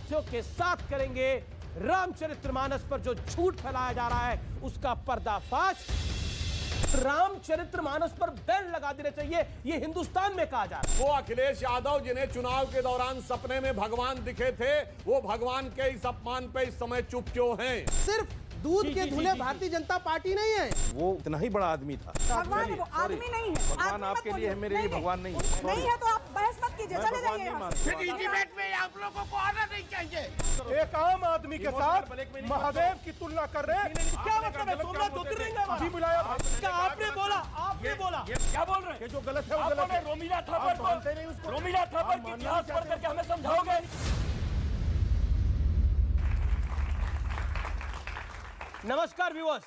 तथ्यों के साथ करेंगे रामचरितमानस पर जो झूठ फैलाया जा रहा है उसका पर्दाफाश। रामचरितमानस पर बैन लगा देना चाहिए, ये हिंदुस्तान में कहा जा रहा है। वो अखिलेश यादव जिन्हें चुनाव के दौरान सपने में भगवान दिखे थे, वो भगवान के इस अपमान पे इस समय चुप क्यों हैं? सिर्फ दूध के धुले भारतीय जनता पार्टी नहीं है। वो इतना ही बड़ा आदमी था। भगवान वो आदमी नहीं है। भगवान आपके लिए है, मेरे लिए भगवान नहीं है। नहीं है तो आप बहस मत कीजिए, चले जाइए यहाँ से। फिर इस डिबेट में आप लोगों को आना नहीं चाहिए। एक आम आदमी के साथ महादेव की तुलना कर रहे हैं। क्या मतलब है? सोमनाथ ज्योतिर्लिंग है वहाँ। जी बुलाया। क्या आपने बोला? आपने बोला? क्या बोल रहे हैं? ये जो गलत है वो गलत है। रोमिला थापर की इतिहास पढ़ करके हमें समझाओगे? नमस्कार व्यूअर्स,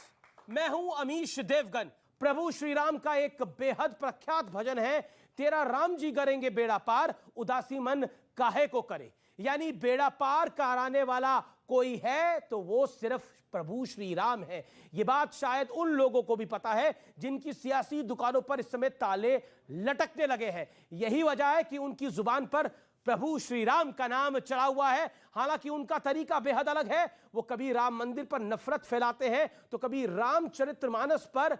मैं हूं अमीश देवगन। प्रभु श्री राम का एक बेहद प्रख्यात भजन है, तेरा राम जी करेंगे बेड़ा पार, उदासी मन काहे को करे। यानी बेड़ा पार कराने वाला कोई है तो वो सिर्फ प्रभु श्री राम है। ये बात शायद उन लोगों को भी पता है जिनकी सियासी दुकानों पर इस समय ताले लटकने लगे हैं। यही वजह है कि उनकी जुबान पर प्रभु श्री राम का नाम चढ़ा हुआ है। हालांकि उनका तरीका बेहद अलग है। वो कभी राम मंदिर पर नफरत फैलाते हैं तो कभी रामचरितमानस पर,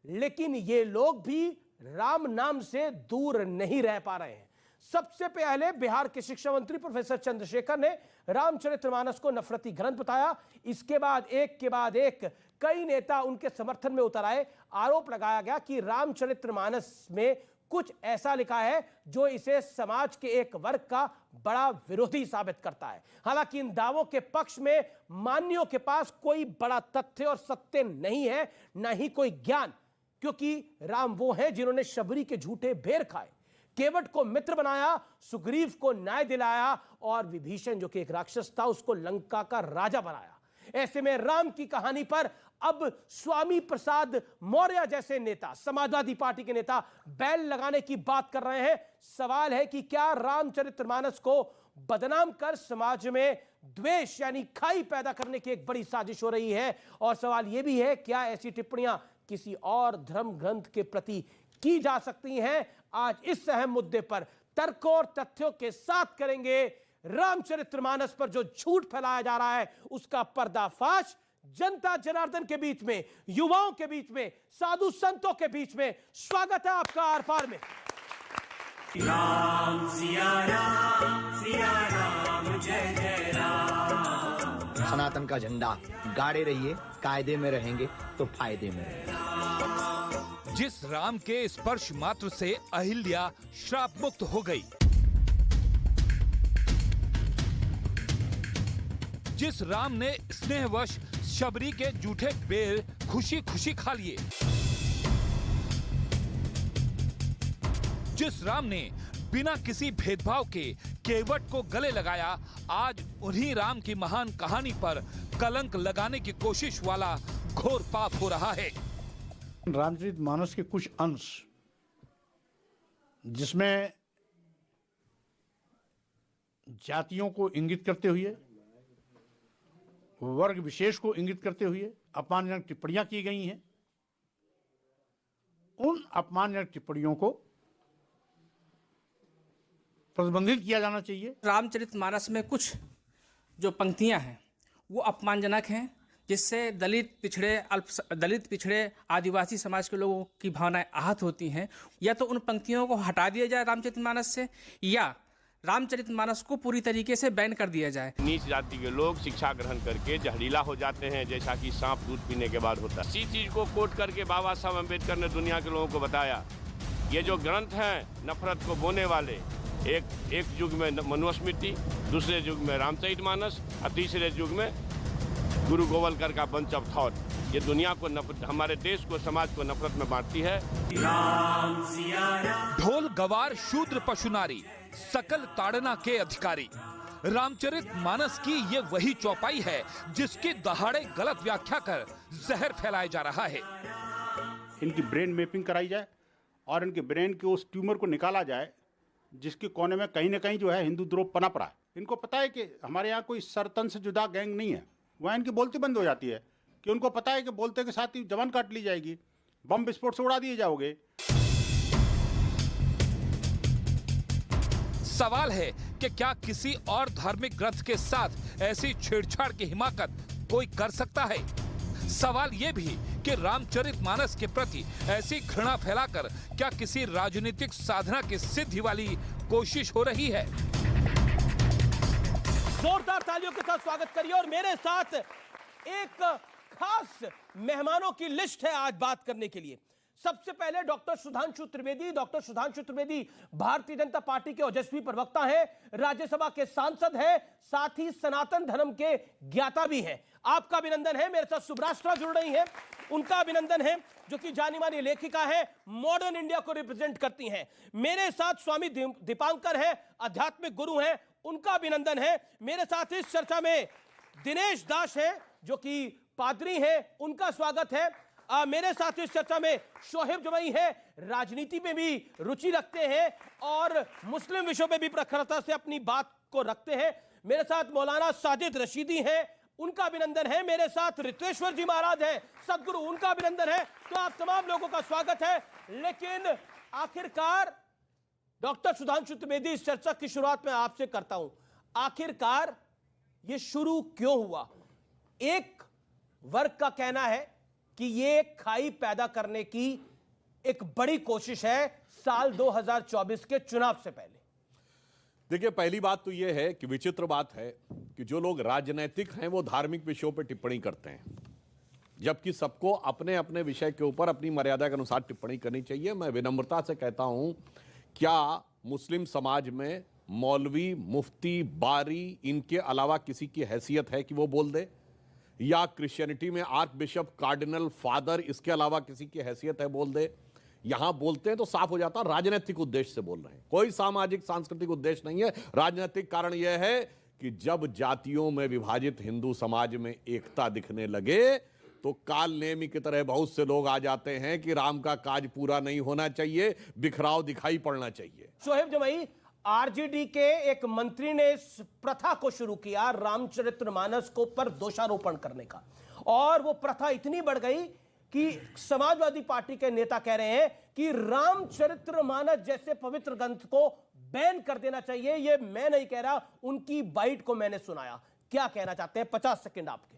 लेकिन ये लोग भी राम नाम से दूर नहीं रह पा रहे हैं। सबसे पहले बिहार के शिक्षा मंत्री प्रोफेसर चंद्रशेखर ने रामचरितमानस को नफरती ग्रंथ बताया। इसके बाद एक कई नेता उनके समर्थन में उतर आए। आरोप लगाया गया कि रामचरितमानस में कुछ ऐसा लिखा है जो इसे समाज के एक वर्ग का बड़ा विरोधी साबित करता है। हालांकि इन दावों के पक्ष में मान्यों के पास कोई बड़ा तथ्य और सत्य नहीं है, न ही कोई ज्ञान, क्योंकि राम वो हैं जिन्होंने शबरी के झूठे बेर खाए, केवट को मित्र बनाया, सुग्रीव को न्याय दिलाया और विभीषण जो कि एक राक्षस था उसको लंका का राजा बनाया। ऐसे में राम की कहानी पर अब स्वामी प्रसाद मौर्य जैसे नेता, समाजवादी पार्टी के नेता बैन लगाने की बात कर रहे हैं। सवाल है कि क्या रामचरितमानस को बदनाम कर समाज में द्वेष यानी खाई पैदा करने की एक बड़ी साजिश हो रही है? और सवाल यह भी है, क्या ऐसी टिप्पणियां किसी और धर्म ग्रंथ के प्रति की जा सकती हैं? आज इस अहम मुद्दे पर तर्कों और तथ्यों के साथ करेंगे रामचरितमानस पर जो झूठ फैलाया जा रहा है उसका पर्दाफाश। जनता जनार्दन के बीच में, युवाओं के बीच में, साधु संतों के बीच में स्वागत है आपका आर पार में। राम सिया राम जय जय राम। सनातन का झंडा गाड़े रहिए, कायदे में रहेंगे तो फायदे में रहेंगे। जिस राम के स्पर्श मात्र से अहिल्या श्राप मुक्त हो गई, जिस राम ने स्नेहवश शबरी के जूठे बेर खुशी खुशी खा लिए, जिस राम ने बिना किसी भेदभाव के केवट को गले लगाया, आज उन्हीं राम की महान कहानी पर कलंक लगाने की कोशिश वाला घोर पाप हो रहा है। रामचरितमानस के कुछ अंश जिसमें जातियों को इंगित करते हुए, वर्ग विशेष को इंगित करते हुए अपमानजनक टिप्पणियां की गई हैं, उन अपमानजनक टिप्पणियों को प्रतिबंधित किया जाना चाहिए। रामचरितमानस में कुछ जो पंक्तियां हैं वो अपमानजनक हैं, जिससे दलित पिछड़े आदिवासी समाज के लोगों की भावनाएं आहत होती हैं। या तो उन पंक्तियों को हटा दिया जाए रामचरितमानस से, या रामचरितमानस को पूरी तरीके से बैन कर दिया जाए। नीच जाति के लोग शिक्षा ग्रहण करके जहरीला हो जाते हैं, जैसा कि सांप दूध पीने के बाद होता है। इसी चीज को कोट करके बाबा साहब अम्बेडकर ने दुनिया के लोगों को बताया, ये जो ग्रंथ हैं नफरत को बोने वाले, एक युग में मनुस्मृति, दूसरे युग में रामचरितमानस और तीसरे युग में गुरु गोवलकर का बंच ऑफ थॉट, ये दुनिया को हमारे देश को, समाज को नफरत में बांटती है। राम सिया राम। ढोल गवार शूद्र पशु नारी, सकल ताड़ना के अधिकारी। रामचरितमानस की ये वही चौपाई है जिसकी दहाड़े गलत व्याख्या कर जहर फैलाया जा रहा है। इनकी ब्रेन मैपिंग कराई जाए और इनके ब्रेन के उस ट्यूमर को निकाला जाए जिसके कोने में कहीं ना कहीं जो है हिंदू द्रोह पनप रहा है। इनको पता है कि हमारे यहाँ कोई सरतन से जुदा गैंग नहीं है, वहाँ इनकी बोलती बंद हो जाती है कि उनको पता है कि बोलते के साथ ही जबान काट ली जाएगी, बम विस्फोट से उड़ा दिए जाओगे। सवाल है कि क्या किसी और धार्मिक ग्रंथ के साथ ऐसी छेड़छाड़ की हिमाकत कोई कर सकता है? सवाल ये भी कि रामचरितमानस के प्रति ऐसी घृणा फैलाकर क्या किसी राजनीतिक साधना की सिद्धि वाली कोशिश हो रही है? जोरदार तालियों के साथ स्वागत करिए। और मेरे साथ एक खास मेहमानों की लिस्ट है आज बात करने के लिए। सबसे पहले doctor Sudhanshu Trivedi. Doctor Sudhanshu Trivedi Bharatiya Janata party के ओजस्वी प्रवक्ता हैं, राज्यसभा के सांसद हैं, साथ ही सनातन धर्म के ज्ञाता भी हैं। आपका अभिनंदन है। मेरे साथ सुब्राष्ट्रा जुड़ रही हैं, उनका अभिनंदन है, जो कि जानी मानी लेखिका है, मॉडर्न इंडिया को रिप्रेजेंट करती हैं। मेरे साथ स्वामी दीपांकर है, आध्यात्मिक गुरु हैं, उनका अभिनंदन है। मेरे साथ इस चर्चा में दिनेश दास हैं, जो कि पादरी हैं, उनका स्वागत है। मेरे साथ इस चर्चा में शोहेब जमई है, राजनीति में भी रुचि रखते हैं और मुस्लिम विषयों में भी प्रखरता से अपनी बात को रखते हैं। मेरे साथ मौलाना साजिद रशीदी हैं, उनका अभिनंदन है। मेरे साथ रित्वेश्वर जी महाराज हैं, सदगुरु, उनका अभिनंदन है। तो आप तमाम लोगों का स्वागत है। लेकिन आखिरकार डॉक्टर सुधांशु त्रिवेदी, इस चर्चा की शुरुआत में आपसे करता हूं। आखिरकार ये शुरू क्यों हुआ? एक वर्ग का कहना है कि ये खाई पैदा करने की एक बड़ी कोशिश है साल 2024 के चुनाव से पहले। देखिए, पहली बात तो यह है कि विचित्र बात है कि जो लोग राजनीतिक हैं वो धार्मिक विषयों पर टिप्पणी करते हैं, जबकि सबको अपने अपने विषय के ऊपर अपनी मर्यादा के अनुसार टिप्पणी करनी चाहिए। मैं विनम्रता से कहता हूं, क्या मुस्लिम समाज में मौलवी, मुफ्ती, बारी, इनके अलावा किसी की हैसियत है कि वो बोल दे? या क्रिश्चियनिटी में आर्क बिशप, कार्डिनल, फादर, इसके अलावा किसी की हैसियत है बोल दे? यहां बोलते हैं तो साफ हो जाता है राजनीतिक उद्देश्य से बोल रहे हैं, कोई सामाजिक सांस्कृतिक उद्देश्य नहीं है। राजनीतिक कारण यह है कि जब जातियों में विभाजित हिंदू समाज में एकता दिखने लगे तो काल नेमी की तरह बहुत से लोग आ जाते हैं कि राम का काज पूरा नहीं होना चाहिए, बिखराव दिखाई पड़ना चाहिए। शोहेब जमई, आरजेडी के एक मंत्री ने इस प्रथा को शुरू किया, रामचरितमानस को पर दोषारोपण करने का, और वो प्रथा इतनी बढ़ गई कि समाजवादी पार्टी के नेता कह रहे हैं कि रामचरितमानस जैसे पवित्र ग्रंथ को बैन कर देना चाहिए। ये मैं नहीं कह रहा, उनकी बाइट को मैंने सुनाया। क्या कहना चाहते हैं? 50 सेकंड आपके।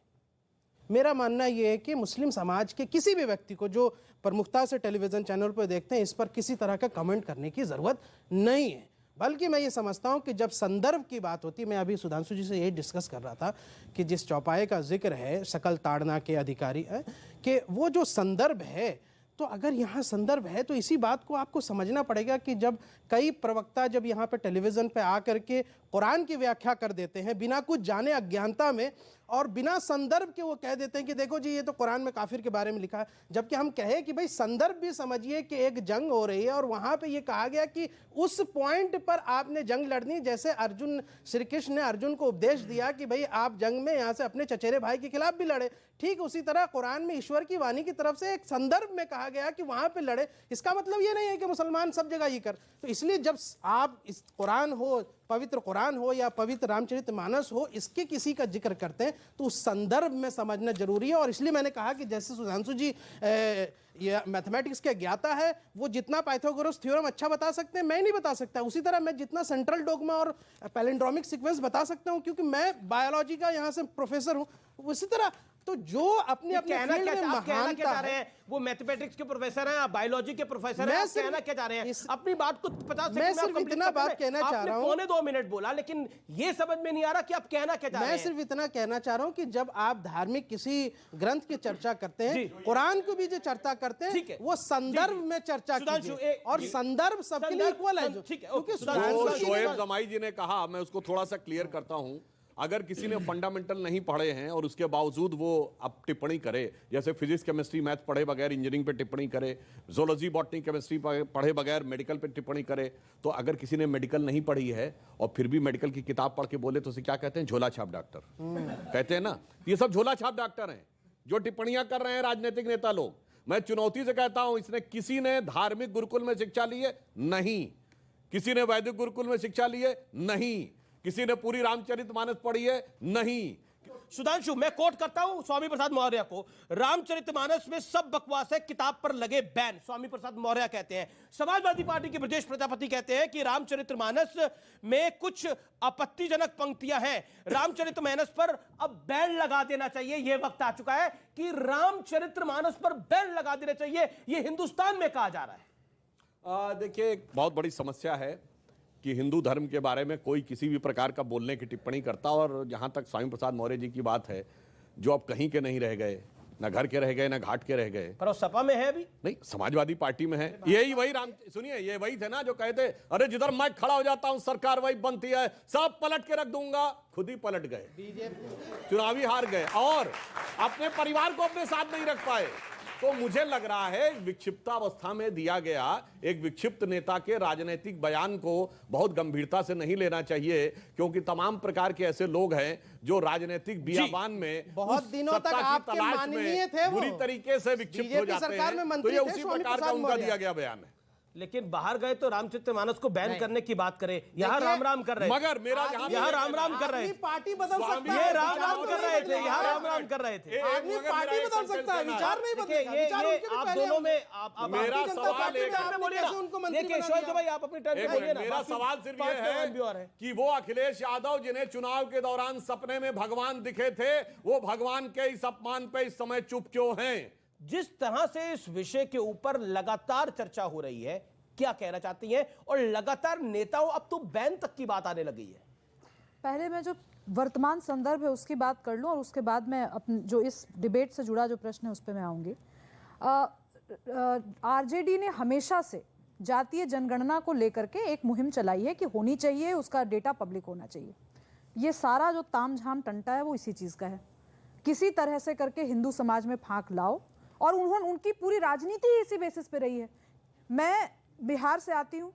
मेरा मानना यह है कि मुस्लिम समाज के किसी भी व्यक्ति को जो प्रमुखता से टेलीविजन चैनल पर देखते हैं, इस पर किसी तरह का कमेंट करने की जरूरत नहीं है। बल्कि मैं ये समझता हूं कि जब संदर्भ की बात होती है, मैं अभी सुधांशु जी से यही डिस्कस कर रहा था कि जिस चौपाए का जिक्र है सकल ताड़ना के अधिकारी है, कि वो जो संदर्भ है, तो अगर यहाँ संदर्भ है तो इसी बात को आपको समझना पड़ेगा कि जब कई प्रवक्ता जब यहाँ पे टेलीविज़न पे आकर के कुरान की व्याख्या कर देते हैं बिना कुछ जाने, अज्ञानता में, और बिना संदर्भ के वो कह देते हैं कि देखो जी ये तो कुरान में काफिर के बारे में लिखा है, जबकि हम कहे कि भाई संदर्भ भी समझिए कि एक जंग हो रही है और वहाँ पे ये कहा गया कि उस पॉइंट पर आपने जंग लड़नी। जैसे अर्जुन, श्री कृष्ण ने अर्जुन को उपदेश दिया कि भाई आप जंग में यहाँ से अपने चचेरे भाई के खिलाफ भी लड़े, ठीक उसी तरह कुरान में ईश्वर की वाणी की तरफ से एक संदर्भ में कहा गया कि वहाँ पे लड़े। इसका मतलब ये नहीं है कि मुसलमान सब जगह ये कर। तो इसलिए जब आप इस कुरान हो, पवित्र कुरान हो या पवित्र रामचरितमानस हो, इसके किसी का जिक्र करते हैं तो उस संदर्भ में समझना जरूरी है। और इसलिए मैंने कहा कि जैसे सुधांशु जी ये मैथमेटिक्स के ज्ञाता है, वो जितना पाइथागोरस थ्योरम अच्छा बता सकते हैं, मैं नहीं बता सकता। उसी तरह मैं जितना सेंट्रल डोगमा और पैलिंड्रोमिक सीक्वेंस बता सकता हूं, क्योंकि मैं बायोलॉजी का यहाँ से प्रोफेसर हूं। उसी तरह तो जो अपने अपने फील्ड में महानता है, वो मैथमेटिक्स के प्रोफेसर हैं, आप बायोलॉजी के प्रोफेसर हैं, आप कहना क्या चाह रहे हैं? अपनी बात को 50 सेकंड मैं सिर्फ इतना बात कहना चाह रहा हूं। पौने 2 मिनट बोला, लेकिन ये समझ में नहीं आ रहा कि आप कहना क्या चाह रहे हैं। मैं सिर्फ इतना कहना चाह रहा हूं कि जब आप धार्मिक किसी ग्रंथ की चर्चा करते हैं, कुरान की भी जो चर्चा करते हैं, वो संदर्भ में चर्चा कीजिए, और संदर्भ सबके लिए इक्वल है। क्योंकि शोएब जमाई जी ने कहा, मैं उसको थोड़ा सा क्लियर करता हूं, अगर किसी ने फंडामेंटल नहीं पढ़े हैं और उसके बावजूद वो अब टिप्पणी करे, जैसे फिजिक्स, केमिस्ट्री, मैथ पढ़े बगैर इंजीनियरिंग पे टिप्पणी करे, जोलॉजी, बॉटनी, केमिस्ट्री पढ़े बगैर मेडिकल पे टिप्पणी करे, तो अगर किसी ने मेडिकल नहीं पढ़ी है और फिर भी मेडिकल की किताब पढ़ के बोले तो उसे क्या कहते हैं? झोला छाप डॉक्टर कहते हैं ना। ये सब झोला छाप डॉक्टर हैं जो टिप्पणियां कर रहे हैं राजनीतिक नेता लोग। मैं चुनौती से कहता हूं, इसने किसी ने धार्मिक गुरुकुल में शिक्षा ली है? नहीं। किसी ने वैदिक गुरुकुल में शिक्षा ली है? नहीं। किसी ने पूरी रामचरितमानस पढ़ी है? नहीं। सुधांशु, मैं कोट करता हूं स्वामी प्रसाद मौर्य को, रामचरितमानस में सब बकवास है, किताब पर लगे बैन, स्वामी प्रसाद मौर्य कहते हैं। समाजवादी पार्टी के ब्रजेश प्रजापति कहते हैं कि रामचरितमानस में कुछ आपत्तिजनक पंक्तियां हैं, रामचरितमानस पर अब बैन लगा देना चाहिए। यह वक्त आ चुका है कि रामचरितमानस पर बैन लगा देना चाहिए, यह हिंदुस्तान में कहा जा रहा है। देखिए, एक बहुत बड़ी समस्या है कि हिंदू धर्म के बारे में कोई किसी भी प्रकार का बोलने की टिप्पणी करता, और जहां तक स्वामी प्रसाद मौर्य जी की बात है, जो अब कहीं के नहीं रह गए, ना घर के रह गए, ना घाट के रह गए, पर वो सपा में है अभी नहीं, समाजवादी पार्टी में है। यही वही सुनिए, ये वही थे ना जो कहते अरे जिधर मैं खड़ा हो जाता हूं सरकार वही बनती है, सब पलट के रख दूंगा। खुद ही पलट गए, चुनावी हार गए और अपने परिवार को अपने साथ नहीं रख पाए। तो मुझे लग रहा है विक्षिप्तावस्था में दिया गया एक विक्षिप्त नेता के राजनीतिक बयान को बहुत गंभीरता से नहीं लेना चाहिए, क्योंकि तमाम प्रकार के ऐसे लोग हैं जो राजनीतिक बियाबान में बहुत दिनों तक आपके माननीय थे, वो बुरी तरीके से विक्षिप्त हो जाते हैं। तो ये उसी प्रकार का उनका दिया गया बयान है। लेकिन बाहर गए तो रामचरितमानस को बैन करने की बात करें, यहाँ राम राम कर रहे थे, मगर मेरा यहाँ राम राम कर रहे थे, पार्टी बदल सकता है, ये राम राम कर रहे थे, यहाँ राम राम कर रहे थे। आदमी पार्टी बदल सकता है, विचार नहीं बदलेगा। विचार उनके भी आप पहले दोनों में मेरा सवाल देखिए शोएब भाई, आप अपनी टर्न पे आइए ना। मेरा सवाल सिर्फ ये है कि वो अखिलेश यादव जिन्हें चुनाव के दौरान सपने में भगवान दिखे थे, वो भगवान के इस अपमान पे इस समय चुप क्यों हैं? जिस तरह से इस विषय के ऊपर लगातार चर्चा हो रही है, क्या कहना चाहती हैं? और लगातार नेताओं अब तो बैन तक की बात आने लगी है। पहले मैं जो वर्तमान संदर्भ है उसकी बात कर लूं और उसके बाद मैं जो इस डिबेट से जुड़ा जो प्रश्न है उस पर मैं आऊंगी। आरजेडी ने हमेशा से जातीय जनगणना को लेकर के एक मुहिम चलाई है कि होनी चाहिए, उसका डेटा पब्लिक होना चाहिए। ये सारा जो तामझाम टंटा है वो इसी चीज़ का है, किसी तरह से करके हिंदू समाज में फांक लाओ, और उनकी पूरी राजनीति इसी बेसिस पे रही है। मैं बिहार से आती हूँ,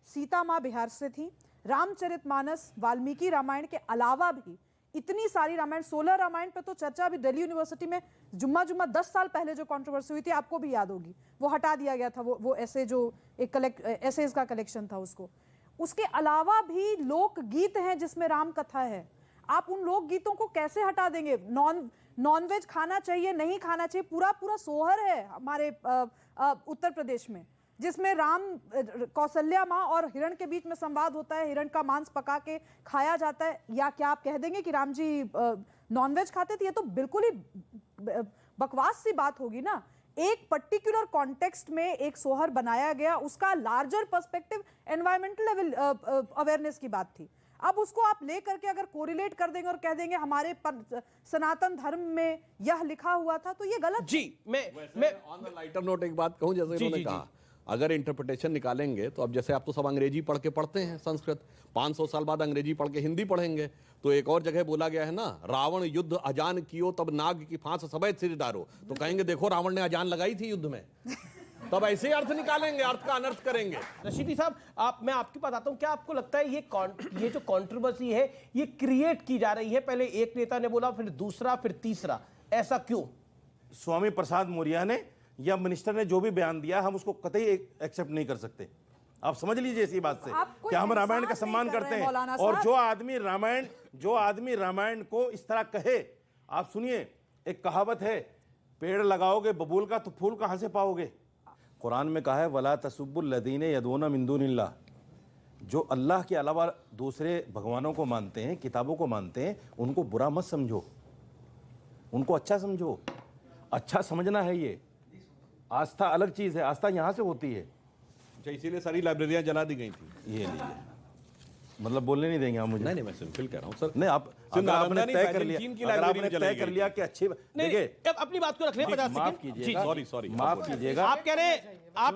सीता माँ बिहार से थी, रामचरितमानस वाल्मीकि रामायण के अलावा भी इतनी सारी रामायण, 16 रामायण पे तो चर्चा अभी दिल्ली यूनिवर्सिटी में जुम्मा 10 साल पहले जो कंट्रोवर्सी हुई थी आपको भी याद होगी, वो हटा दिया गया था, वो ऐसे जो एक ऐसे इसका कलेक्शन था उसको। उसके अलावा भी लोक गीत हैं जिसमें राम कथा है, आप उन लोक गीतों को कैसे हटा देंगे? नॉनवेज खाना चाहिए नहीं खाना चाहिए, पूरा सोहर है हमारे उत्तर प्रदेश में जिसमें राम कौशल्या माँ और हिरण के बीच में संवाद होता है, हिरण का मांस पका के खाया जाता है। या क्या आप कह देंगे कि राम जी नॉनवेज खाते थे? ये तो बिल्कुल ही बकवास सी बात होगी ना। एक पर्टिकुलर कॉन्टेक्स्ट में एक सोहर बनाया गया, उसका larger perspective environmental level awareness की बात थी। अब उसको आप ले करके अगर कोरिलेट कर देंगे और कह देंगे हमारे सनातन धर्म में यह लिखा हुआ था, तो ये गलत। जी मैं ऑन द लाइटर नोट एक बात कहूं, जैसे इन्होंने कहा अगर इंटरप्रिटेशन निकालेंगे तो अब जैसे आप तो सब अंग्रेजी पढ़ के पढ़ते हैं संस्कृत, 500 साल बाद अंग्रेजी पढ़ के हिंदी पढ़ेंगे, तो एक और जगह बोला गया है ना, रावण युद्ध अजान कियो तब नाग की फांस सफेद सिर डारो, तो कहेंगे देखो रावण ने अजान लगाई थी युद्ध में। तब ऐसे अर्थ निकालेंगे, अर्थ का अनर्थ करेंगे। रशीदी साहब, मैं आपकी बात आता हूं, क्या आपको लगता है ये जो कंट्रोवर्सी है ये क्रिएट की जा रही है? पहले एक नेता ने बोला, फिर दूसरा, फिर तीसरा, ऐसा क्यों? स्वामी प्रसाद मौर्य ने या मिनिस्टर ने जो भी बयान दिया, हम उसको कतई एक्सेप्ट नहीं कर सकते। आप समझ लीजिए इसी बात से कि हम रामायण का सम्मान करते हैं, और जो आदमी रामायण को इस तरह कहे, आप सुनिए, एक कहावत है, पेड़ लगाओगे बबूल का तो फूल कहां से पाओगे? कुरान में कहा है वला तसुब्बुल लदीने यदूना मिन दूनिल्लाह, जो अल्लाह के अलावा दूसरे भगवानों को मानते हैं, किताबों को मानते हैं, उनको बुरा मत समझो, उनको अच्छा समझो। अच्छा समझना है, ये आस्था अलग चीज है, आस्था यहां से होती है। अच्छा, इसीलिए सारी लाइब्रेरियां जला दी गई थी। ये लीजिए, मतलब बोलने नहीं देंगे आप मुझे? नहीं, मैं सिंपल कह रहा हूं सर। नहीं, आपने तय कर लिया कि अच्छी, देखिए अब अपनी बात को रख ले, 50 माफ कीजिएगा, सॉरी माफ कीजिएगा, आप कह रहे आप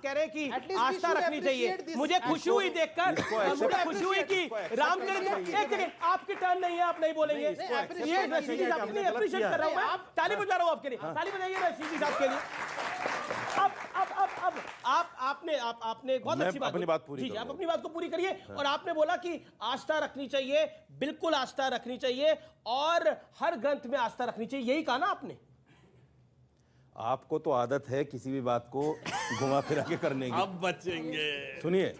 कह रहे हैं कि आस्था रखनी चाहिए। मुझे खुशी हुई देखकर, मुझे खुशी हुई कि रामचरित्र, एक सेकंड, आपकी टर्न नहीं है, आप नहीं बोलेंगे। ये रशीदी साहब ने अप्रिशिएट कर रहा हूं मैं, ताली बजा रहा हूं आपके लिए, ताली बजाइए रशीदी साहब के लिए। अब आपने बहुत अच्छी बात, अपनी बात पूरी, आप अपनी बात को पूरी करिए। और आपने बोला कि आस्था रखनी चाहिए, बिल्कुल आस्था रखनी चाहिए, और हर ग्रंथ में आस्था रखनी चाहिए, यही कहा ना आपने? आपको तो आदत है किसी भी बात को घुमा फिरा के करने की। अब बचेंगे, सुनिए,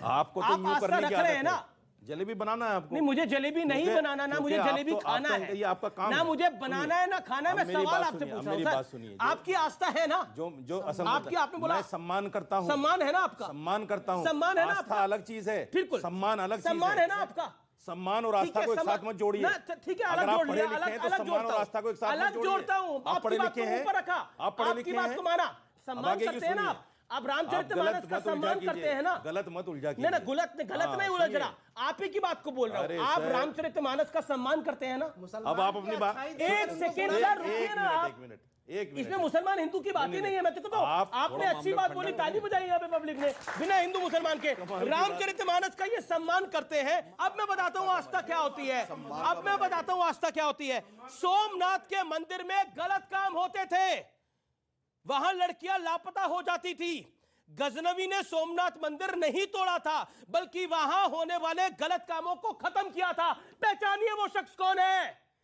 आपको तो यूं करने की आदत है ना। जलेबी बनाना है आपको? नहीं, मुझे जलेबी नहीं बनाना, ना मुझे जलेबी खाना है, ये आपका काम ना मुझे बनाना है ना खाना है। मैं सवाल आपसे पूछ रहा हूँ सर, आपकी आस्था है ना? जो आपकी, आपने बोला मैं सम्मान करता हूँ, सम्मान है ना आपका? सम्मान करता हूँ, सम्मान है ना आस्था आपका? अलग चीज है, बिल्कुल सम्मान अलग चीज है, सम्मान है ना आपका? सम्मान और आस्था को एक साथ मत जोड़िए। ठीक है, अगर अलग आप जोड़ पढ़े लिया, लिखे हैं तो अलग सम्मान और आस्था को एक साथ मत अलग जोड़िए। जोड़ता हूँ। आप पढ़े आपकी बात लिखे को हैं, ऊपर रखा, आप पढ़े आपकी लिखे बात हैं, को माना, सम्मान आगे की करते हैं ना सुनिए। आप रामचरितमानस का सम्मान करते हैं ना? गलत मत उलझा नहीं, गलत नहीं उलझ रहा, आप ही की बात को बोल रहा हूँ। आप रामचरितमानस का सम्मान करते हैं ना? अब आप अपनी बात, एक सेकेंड सर, रुकिए ना आप। इसमें मुसलमान हिंदू की बात ही नहीं है। मैं तो कहता हूं, आपने अच्छी बात बोली, ताली बजाई यहाँ पे पब्लिक ने, बिना हिंदू मुसलमान के। रामचरितमानस का ये सम्मान करते हैं। अब मैं बताता हूँ आस्था क्या होती है, अब मैं बताता हूँ आस्था क्या होती है। सोमनाथ के मंदिर में गलत काम होते थे, वहां लड़कियां लापता हो जाती थी। गजनवी ने सोमनाथ मंदिर नहीं तोड़ा था, बल्कि वहां होने वाले गलत कामों को खत्म किया था। पहचानिए वो शख्स कौन है,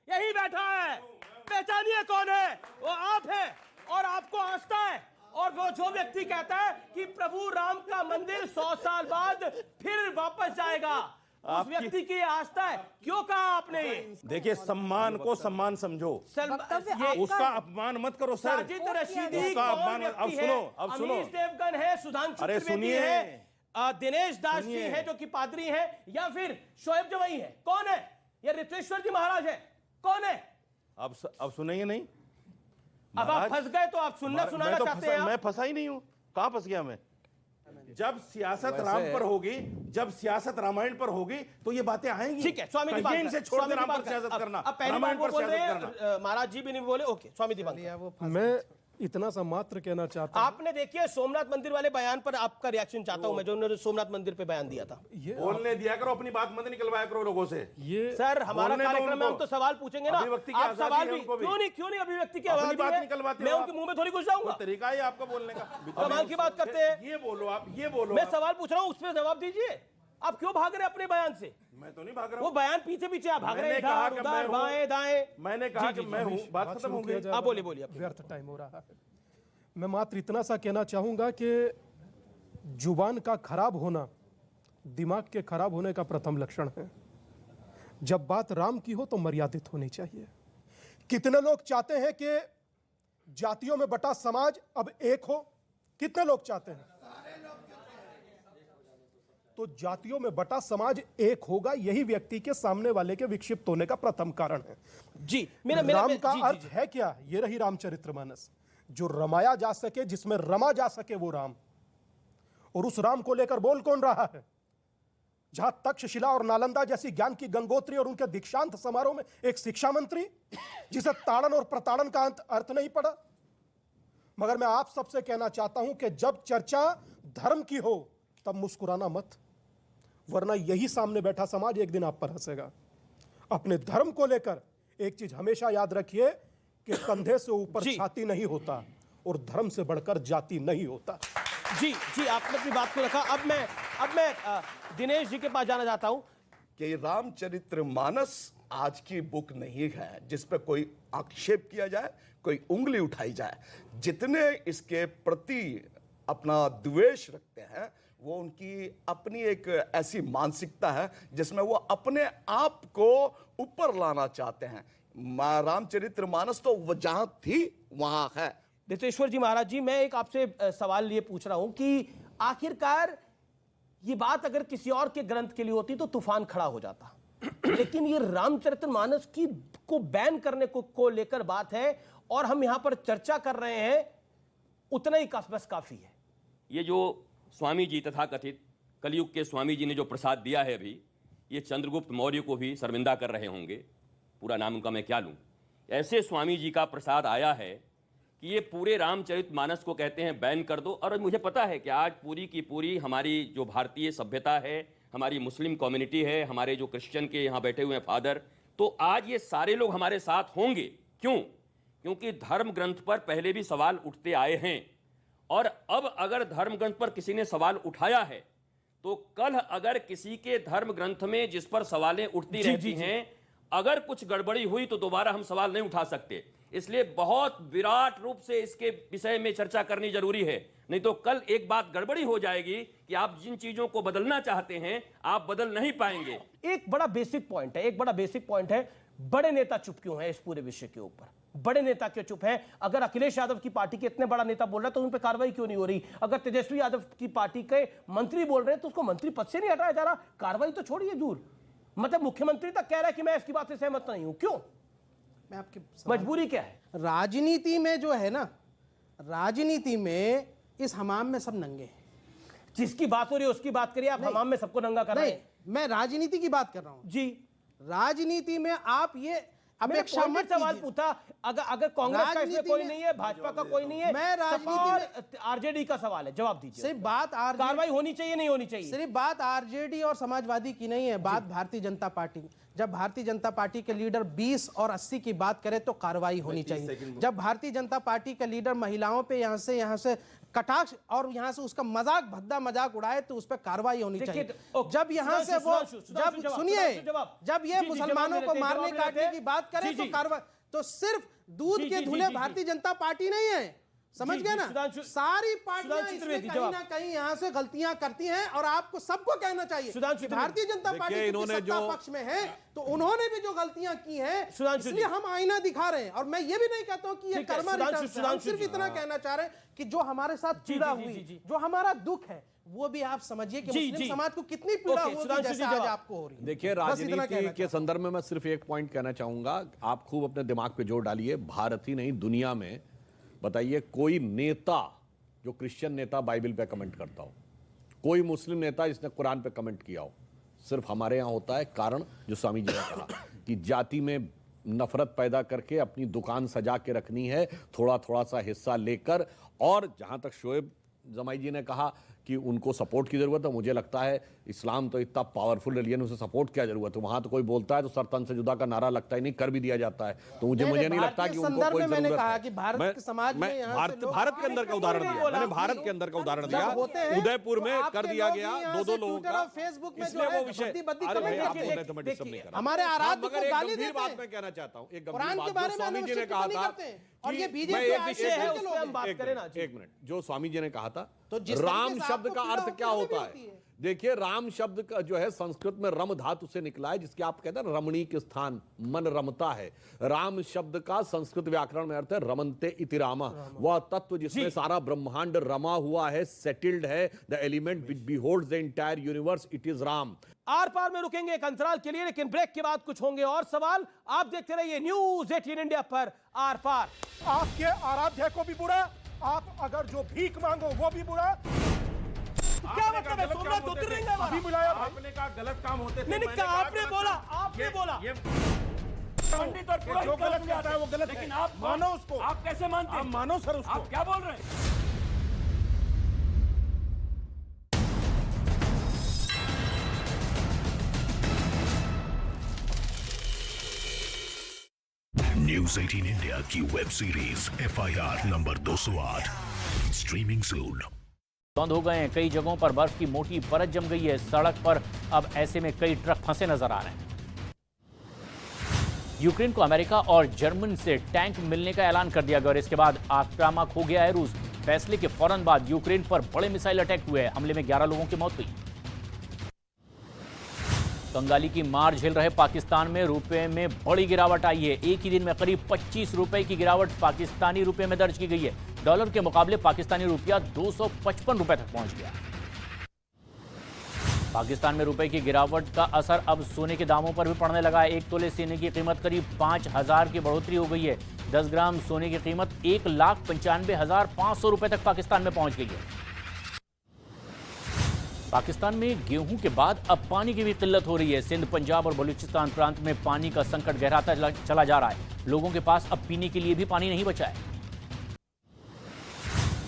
यही बैठा है, पहचानिए कौन है, वो आप है। और आपको आस्था है, और वो जो व्यक्ति कहता है कि प्रभु राम का मंदिर 100 साल बाद फिर वापस जाएगा, उस व्यक्ति की आस्था है। क्यों कहा आपने ये? देखिए, सम्मान को सम्मान समझो, उसका अपमान मत करो सर। साजिद रशीदी उसका कौन अपमान, व्यक्ति अब है? सुनो, अब सुनो। अमीश देवगन है, सुधांशु अरे त्रिवेदी सुनिए, है, दिनेश दास जी है जो कि पादरी है, या फिर शोएब जवाई है? कौन है? या ऋतेश्वर जी महाराज है? कौन है? अब सुनेंगे नहीं? अब आप फंस गए तो आप सुनना सुनाना चाहते हैं? मैं फंसा ही नहीं हूं, कहां फंस गया मैं? जब सियासत राम पर होगी, जब सियासत रामायण पर होगी, तो ये बातें आएंगी। ठीक है, स्वामी कहिए इनसे छोड़ के राम पर सियासत करना, रामायण पर सियासत करना। महाराज जी भी नहीं बोले, ओके स्वामी दीपांकर। मैं इतना सा मात्र कहना चाहता हूं। आपने देखिए सोमनाथ मंदिर वाले बयान पर आपका रिएक्शन चाहता हूं मैं, जो उन्होंने सोमनाथ मंदिर पे बयान दिया था। बोलने दिया करो, अपनी बात मत निकलवाया करो लोगों से। ये सर हमारा कार्यक्रम में हम तो सवाल पूछेंगे ना, आप सवाल भी क्यों नहीं अभिव्यक्ति की आजादी बात है, निकलवाते मैं उनके मुंह में थोड़ी घुस जाऊंगा। तरीका है आपका बोलने का, कमाल की बात करते हैं। ये बोलो, आप ये बोलो, मैं सवाल पूछ रहा हूं, उस पर जवाब दीजिए। आप क्यों भाग रहे हैं अपने बयान से? मैं तो नहीं भाग रहा वो हूं, बयान पीछे पीछे आप भाग रहे हैं, कहा इधर कि उधर मैं हूं। बाएं दाएं। मैंने कहा कि मैं हूं, बात खत्म हो गई। आप बोलिए व्यर्थ टाइम हो रहा है। मैं मात्र इतना सा कहना चाहूंगा कि जुबान का खराब होना दिमाग के खराब होने का प्रथम लक्षण है। जब बात राम की हो तो मर्यादित होनी चाहिए। कितने लोग चाहते हैं कि जातियों में बटा समाज अब एक हो? कितने लोग चाहते हैं? तो जातियों में बटा समाज एक होगा, यही व्यक्ति के सामने वाले के विक्षिप्त होने का प्रथम कारण है। जी, राम का अर्थ है क्या? ये रही रामचरितमानस, जो रमाया जा सके, जिसमें रमा जा सके वो राम। और उस राम को लेकर बोल कौन रहा है? जहां तक्षशिला और नालंदा जैसी ज्ञान की गंगोत्री और उनके दीक्षांत समारोह में एक शिक्षा मंत्री जिसे ताड़न और प्रताड़न का अर्थ नहीं पड़ा। मगर मैं आप सबसे कहना चाहता हूं कि जब चर्चा धर्म की हो तब मुस्कुराना मत, वरना यही सामने बैठा समाज एक दिन आप पर हंसेगा। अपने धर्म को लेकर एक चीज हमेशा याद रखिए कि कंधे से ऊपर छाती नहीं होता और धर्म से बढ़कर जाति नहीं होता। जी जी, आपने अपनी बात को रखा। अब मैं दिनेश जी के पास जाना चाहता हूं कि रामचरितमानस आज की बुक नहीं है जिस पर कोई आक्षेप किया जाए, कोई उंगली उठाई जाए। जितने इसके प्रति अपना द्वेष रखते हैं, वो उनकी अपनी एक ऐसी मानसिकता है जिसमें वो अपने आप को ऊपर लाना चाहते हैं। रामचरितमानस तो जहां थी वहां है। ऋतेश्वर जी महाराज जी, मैं एक आपसे सवाल ये पूछ रहा हूं कि आखिरकार ये बात अगर किसी और के ग्रंथ के लिए होती तो तूफान खड़ा हो जाता, लेकिन ये रामचरितमानस की को बैन करने को लेकर बात है और हम यहां पर चर्चा कर रहे हैं, उतना ही बस काफी है। ये जो स्वामी जी तथा कथित कलयुग के स्वामी जी ने जो प्रसाद दिया है अभी, ये चंद्रगुप्त मौर्य को भी शर्मिंदा कर रहे होंगे। पूरा नाम उनका मैं क्या लूं। ऐसे स्वामी जी का प्रसाद आया है कि ये पूरे रामचरितमानस को कहते हैं बैन कर दो। और मुझे पता है कि आज पूरी की पूरी हमारी जो भारतीय सभ्यता है, हमारी मुस्लिम कम्युनिटी है, हमारे जो क्रिश्चियन के यहाँ बैठे हुए हैं फादर, तो आज ये सारे लोग हमारे साथ होंगे। क्यों? क्योंकि धर्म ग्रंथ पर पहले भी सवाल उठते आए हैं, और अब अगर धर्म ग्रंथ पर किसी ने सवाल उठाया है तो कल अगर किसी के धर्म ग्रंथ में जिस पर सवालें उठती रहती हैं, अगर कुछ गड़बड़ी हुई तो दोबारा हम सवाल नहीं उठा सकते। इसलिए बहुत विराट रूप से इसके विषय में चर्चा करनी जरूरी है, नहीं तो कल एक बात गड़बड़ी हो जाएगी कि आप जिन चीजों को बदलना चाहते हैं आप बदल नहीं पाएंगे। एक बड़ा बेसिक पॉइंट है, बड़े नेता चुप क्यों हैं इस पूरे विषय के ऊपर? बड़े नेता क्यों चुप हैं? अगर अखिलेश यादव की पार्टी के इतने बड़ा नेता बोल रहा है तो उन पर कार्रवाई क्यों नहीं हो रही? अगर तेजस्वी यादव की पार्टी के मंत्री बोल रहे हैं तो उसको मंत्री पद से नहीं हटाया जा रहा? कार्रवाई तो छोड़िए दूर, मतलब मुख्यमंत्री तक कह रहा है कि मैं इसकी बात से सहमत नहीं हूं। क्यों? मैं आपकी मजबूरी क्या है? राजनीति में जो है ना, राजनीति में इस हमाम में सब नंगे हैं। जिसकी बात हो रही है उसकी बात करिए, आप हमाम में सबको नंगा कर रहे हैं। मैं राजनीति की बात कर रहा हूं जी। राजनीति में आप ये अपेक्षा मत सवाल पूछा, अगर कांग्रेस का इसमें कोई नहीं है, भाजपा का कोई नहीं है, मैं राजनीति में आरजेडी का सवाल है, जवाब दीजिए। सिर्फ बात कार्रवाई होनी चाहिए नहीं होनी चाहिए? सिर्फ बात आरजेडी और समाजवादी की नहीं है, बात भारतीय जनता पार्टी। जब भारतीय जनता पार्टी के लीडर 20 और 80 की बात करे तो कार्रवाई होनी चाहिए। जब भारतीय जनता पार्टी के लीडर महिलाओं पे यहाँ से कटाक्ष और यहाँ से उसका मजाक, भद्दा मजाक उड़ाए तो उस पर कार्रवाई होनी चाहिए। जब यहाँ से वो जब ये मुसलमानों को मारने काटने की बात करे तो कार्रवाई, तो सिर्फ दूध के धुले भारतीय जनता पार्टी नहीं है, समझ गए ना? सारी पार्टियां इसमें कहीं ना कहीं यहाँ से गलतियां करती हैं और आपको सबको कहना चाहिए कि भारतीय जनता पार्टी सत्ता पक्ष में है तो उन्होंने भी जो गलतियां की हैं, इसलिए हम आईना दिखा रहे हैं। और मैं ये भी नहीं कहता हूं कि ये कर्मा रिटर्न, हम सिर्फ इतना कहना चाह रहे हैं कि जो हमारे साथ पीड़ा हुई, जो हमारा दुख है, वो भी आप समझिए कि मुस्लिम समाज को कितनी पीड़ा होगी जैसे आज आपको हो रही है। देखिए, राजनीति के संदर्भ में मैं सिर्फ एक पॉइंट कहना चाहूंगा, आप खूब अपने दिमाग पे जोर डालिए। भारत ही नहीं, दुनिया में बताइए कोई नेता जो क्रिश्चियन नेता बाइबल पे कमेंट करता हो, कोई मुस्लिम नेता जिसने कुरान पे कमेंट किया हो? सिर्फ हमारे यहां होता है। कारण जो स्वामी जी ने कहा कि जाति में नफरत पैदा करके अपनी दुकान सजा के रखनी है, थोड़ा थोड़ा सा हिस्सा लेकर। और जहां तक शोएब जमाई जी ने कहा कि उनको सपोर्ट की जरूरत है, मुझे लगता है इस्लाम तो इतना पावरफुल रिलीजन, उसे सपोर्ट क्या जरूरत है? वहां तो कोई बोलता है तो सर तन से जुदा का नारा लगता ही नहीं, कर भी दिया जाता है। तो मुझे नहीं लगता कि उनको कोई मैंने जरूरत कहा है। कि भारत के समाज में भारत के अंदर का उदाहरण दिया मैंने, भारत के अंदर का उदाहरण दिया। उदयपुर में कर दिया गया 2-2 लोगों का, फेसबुक में इसलिए वो विषय हमारे आराध्य को गाली देते बात मैं कहना चाहता हूँ, एक कुरान के बारे में स्वामी जी ने कहा था, और ये बीजेपी विषय है उस पे हम बात करें ना। एक मिनट, जो स्वामी जी ने कहा था तो राम शब्द का अर्थ क्या होता है? देखिए, राम शब्द का जो है संस्कृत में रम धातु से निकला है, जिसके आप कहते हैं रमणीक स्थान, मन रमता है। राम शब्द का संस्कृत व्याकरण में अर्थ है रमन्ते इति रामा, वह तत्व जिसमें सारा ब्रह्मांड रमा हुआ है, सेटल्ड है, the element which beholds the entire universe, it is Ram. आर पार में रुकेंगे एक अंतराल के लिए, लेकिन ब्रेक के बाद कुछ होंगे और सवाल। आप देखते रहिए न्यूज़ 18 इंडिया पर आर पार। आपके आराध्य को भी बुरा, आप अगर जो भीख मांगो वो भी बुरा। क्या मतलब है? सोमनाथ ज्योतिर्लिंग है अभी बुलाया, आपने कहा गलत काम होते थे। नहीं, आपने बोला, आपने बोला पंडित और पुरोहित जो गलत करता है वो गलत है, लेकिन आप मानो उसको। आप कैसे मानते हैं? आप मानो सर उसको। आप क्या बोल रहे हैं? न्यूज़ 18 इंडिया की web series FIR number 208 streaming soon. बंद हो गए हैं, कई जगहों पर बर्फ की मोटी परत जम गई है सड़क पर। अब ऐसे में कई ट्रक फंसे नजर आ रहे हैं। यूक्रेन को अमेरिका और जर्मन से टैंक मिलने का ऐलान कर दिया गया और इसके बाद आक्रामक हो गया है रूस। फैसले के फौरन बाद यूक्रेन पर बड़े मिसाइल अटैक हुए। हमले में 11 लोगों की मौत हुई। बंगाली की मार झेल रहे पाकिस्तान में रुपए में बड़ी गिरावट आई है। एक ही दिन में करीब 25 रुपए की गिरावट पाकिस्तानी रुपए में दर्ज की गई है। डॉलर के मुकाबले पाकिस्तानी रुपया 255 रुपए तक पहुंच गया। पाकिस्तान में रुपए की गिरावट का असर अब सोने के दामों पर भी पड़ने लगा है। 1 तोले सोने की कीमत करीब 5,000 की बढ़ोतरी हो गई है। 10 ग्राम सोने की कीमत 1,95,500 रुपए तक पाकिस्तान में पहुंच गई है। पाकिस्तान में गेहूं के बाद अब पानी की भी किल्लत हो रही है। सिंध, पंजाब और बलूचिस्तान प्रांत में पानी का संकट गहराता चला जा रहा है। लोगों के पास अब पीने के लिए भी पानी नहीं बचा है।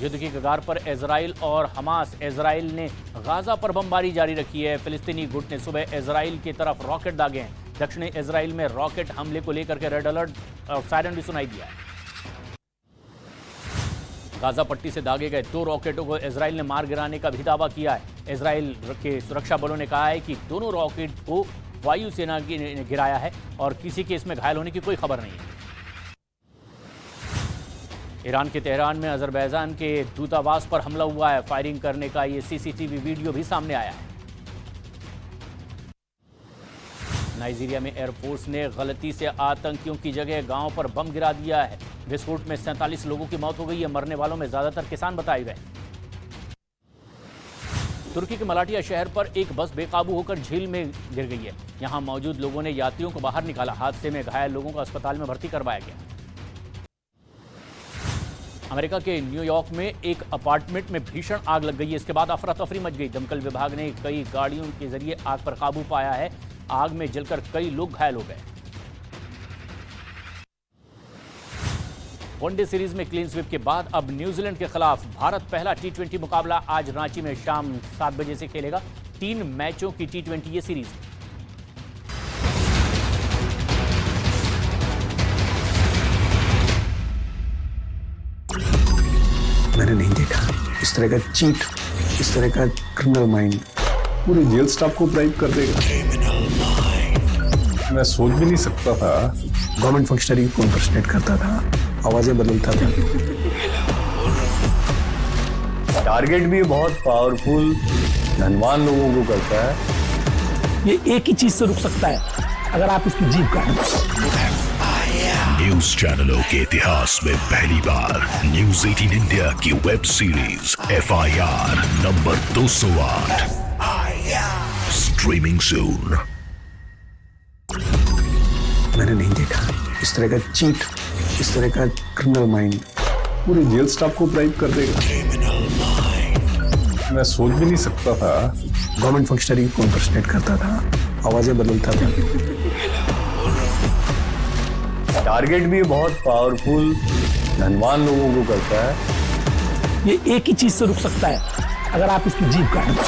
युद्ध की कगार पर इजराइल और हमास। इजराइल ने गाजा पर बमबारी जारी रखी है। फिलिस्तीनी गुट ने सुबह इजराइल की तरफ रॉकेट दागे हैं। दक्षिणी इजराइल में रॉकेट हमले को लेकर के रेड अलर्ट और सायरन भी सुनाई दिया है। गाजा पट्टी से दागे गए 2 रॉकेटों को इजराइल ने मार गिराने का भी दावा किया है। इजराइल के सुरक्षा बलों ने कहा है कि दोनों रॉकेट को वायुसेना ने गिराया है और किसी के इसमें घायल होने की कोई खबर नहीं है। ईरान के तेहरान में अजरबैजान के दूतावास पर हमला हुआ है। फायरिंग करने का ये सीसीटीवी वीडियो भी सामने आया है। नाइजीरिया में एयरफोर्स ने गलती से आतंकियों की जगह गांव पर बम गिरा दिया है। विस्फोट में 47 लोगों की मौत हो गई है। मरने वालों में ज्यादातर किसान बताए गए। तुर्की के मलाटिया शहर पर एक बस बेकाबू होकर झील में गिर गई है। यहां मौजूद लोगों ने यात्रियों को बाहर निकाला। हादसे में घायल लोगों को अस्पताल में भर्ती करवाया गया। अमेरिका के न्यूयॉर्क में एक अपार्टमेंट में भीषण आग लग गई है। इसके बाद अफरा तफरी मच गई। दमकल विभाग ने कई गाड़ियों के जरिए आग पर काबू पाया है। आग में जलकर कई लोग घायल हो गए। वनडे सीरीज में क्लीन स्वीप के बाद अब न्यूजीलैंड के खिलाफ भारत पहला टी20 मुकाबला आज रांची में शाम 7 बजे से खेलेगा। 3 मैचों की टी20 ये सीरीज। मैंने नहीं देखा इस तरह का चीट, इस तरह का क्रिमिनल माइंड पूरे जेल स्टाफ को ब्राइब कर देगा। मैं सोच भी नहीं सकता था। गवर्नमेंट फंक्शनरी को इम्पर्सनेट करता था, आवाजें बदलता था। टारगेट भी बहुत पावरफुल धनवान लोगों को करता है। ये एक ही चीज से रुक सकता है, अगर आप इसकी जीभ काट दो। न्यूज चैनलों के इतिहास में पहली बार न्यूज 18 इंडिया की web series FIR number 208 streaming soon. मैंने नहीं देखा इस तरह का चीट, इस तरह का क्रिमिनल माइंड पूरे जेल स्टाफ को ब्राइब कर देगा। मैं सोच भी नहीं सकता था। गवर्नमेंट फंक्शनरी को इम्पर्सनेट करता था, आवाजें बदलता था। टारगेट भी बहुत पावरफुल धनवान लोगों को करता है। ये एक ही चीज से रुक सकता है, अगर आप इसकी जीभ काट दो।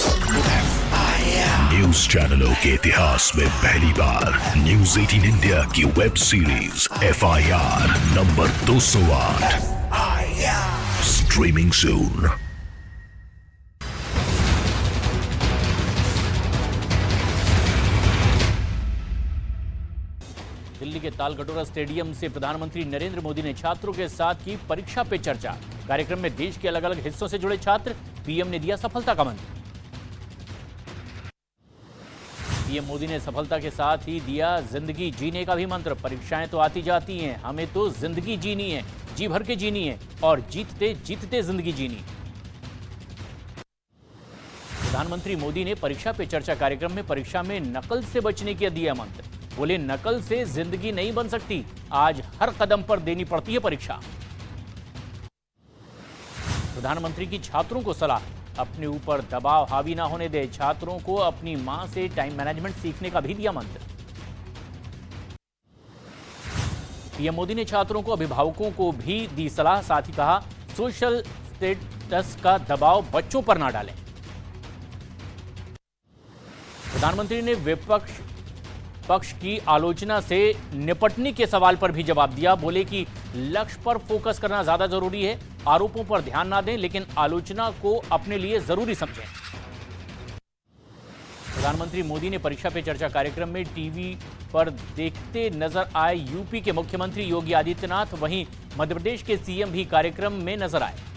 न्यूज चैनलों के इतिहास में पहली बार न्यूज 18 इंडिया की web series FIR number 208 streaming soon. Delhi के तालकटोरा स्टेडियम से प्रधानमंत्री नरेंद्र मोदी ने छात्रों के साथ की परीक्षा पे चर्चा। कार्यक्रम में देश के अलग अलग हिस्सों से जुड़े छात्र। पीएम ने दिया सफलता का मंत्र। पीएम मोदी ने सफलता के साथ ही दिया जिंदगी जीने का भी मंत्र। परीक्षाएं तो आती जाती हैं, हमें तो जिंदगी जीनी है, जी भर के जीनी है और जीतते जीतते जिंदगी जीनी। प्रधानमंत्री मोदी ने परीक्षा पे चर्चा कार्यक्रम में परीक्षा में नकल से बचने की दिया मंत्र। बोले नकल से जिंदगी नहीं बन सकती, आज हर कदम पर देनी पड़ती है परीक्षा। प्रधानमंत्री की छात्रों को सलाह, अपने ऊपर दबाव हावी ना होने दे। छात्रों को अपनी मां से टाइम मैनेजमेंट सीखने का भी दिया मंत्र। पीएम मोदी ने छात्रों को, अभिभावकों को भी दी सलाह। साथ ही कहा सोशल स्टेटस का दबाव बच्चों पर ना डालें। प्रधानमंत्री ने विपक्ष पक्ष की आलोचना से निपटने के सवाल पर भी जवाब दिया। बोले कि लक्ष्य पर फोकस करना ज्यादा जरूरी है, आरोपों पर ध्यान ना दें, लेकिन आलोचना को अपने लिए जरूरी समझें। प्रधानमंत्री मोदी ने परीक्षा पे चर्चा कार्यक्रम में टीवी पर देखते नजर आए यूपी के मुख्यमंत्री योगी आदित्यनाथ। वहीं मध्य प्रदेश के सीएम भी कार्यक्रम में नजर आए।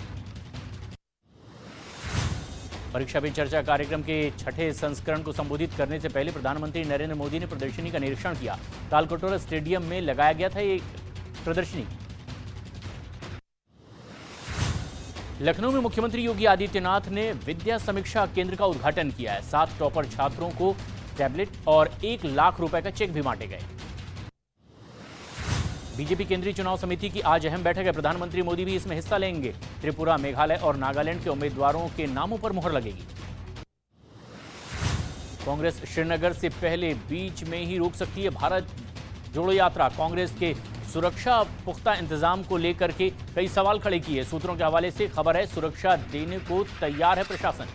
परीक्षा पे चर्चा कार्यक्रम के 6ठे संस्करण को संबोधित करने से पहले प्रधानमंत्री नरेंद्र मोदी ने प्रदर्शनी का निरीक्षण किया। तालकटोरा स्टेडियम में लगाया गया था ये प्रदर्शनी। लखनऊ में मुख्यमंत्री योगी आदित्यनाथ ने विद्या समीक्षा केंद्र का उद्घाटन किया है। 7 टॉपर छात्रों को टैबलेट और 1 लाख रुपए का चेक भी बांटे गए। बीजेपी केंद्रीय चुनाव समिति की आज अहम बैठक है। प्रधानमंत्री मोदी भी इसमें हिस्सा लेंगे। त्रिपुरा, मेघालय और नागालैंड के उम्मीदवारों के नामों पर मुहर लगेगी। कांग्रेस श्रीनगर से पहले बीच में ही रोक सकती है भारत जोड़ो यात्रा। कांग्रेस के सुरक्षा पुख्ता इंतजाम को लेकर के कई सवाल खड़े किए। सूत्रों के हवाले से खबर है सुरक्षा देने को तैयार है प्रशासन।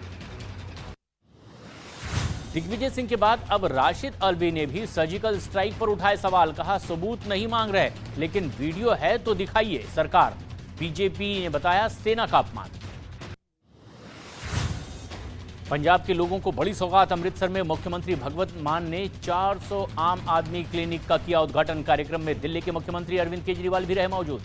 दिग्विजय सिंह के बाद अब राशिद अल्वी ने भी सर्जिकल स्ट्राइक पर उठाए सवाल। कहा सबूत नहीं मांग रहे, लेकिन वीडियो है तो दिखाइए। सरकार, बीजेपी ने बताया सेना का अपमान। पंजाब के लोगों को बड़ी सौगात। अमृतसर में मुख्यमंत्री भगवंत मान ने 400 आम आदमी क्लिनिक का किया उद्घाटन। कार्यक्रम में दिल्ली के मुख्यमंत्री अरविंद केजरीवाल भी रहे मौजूद।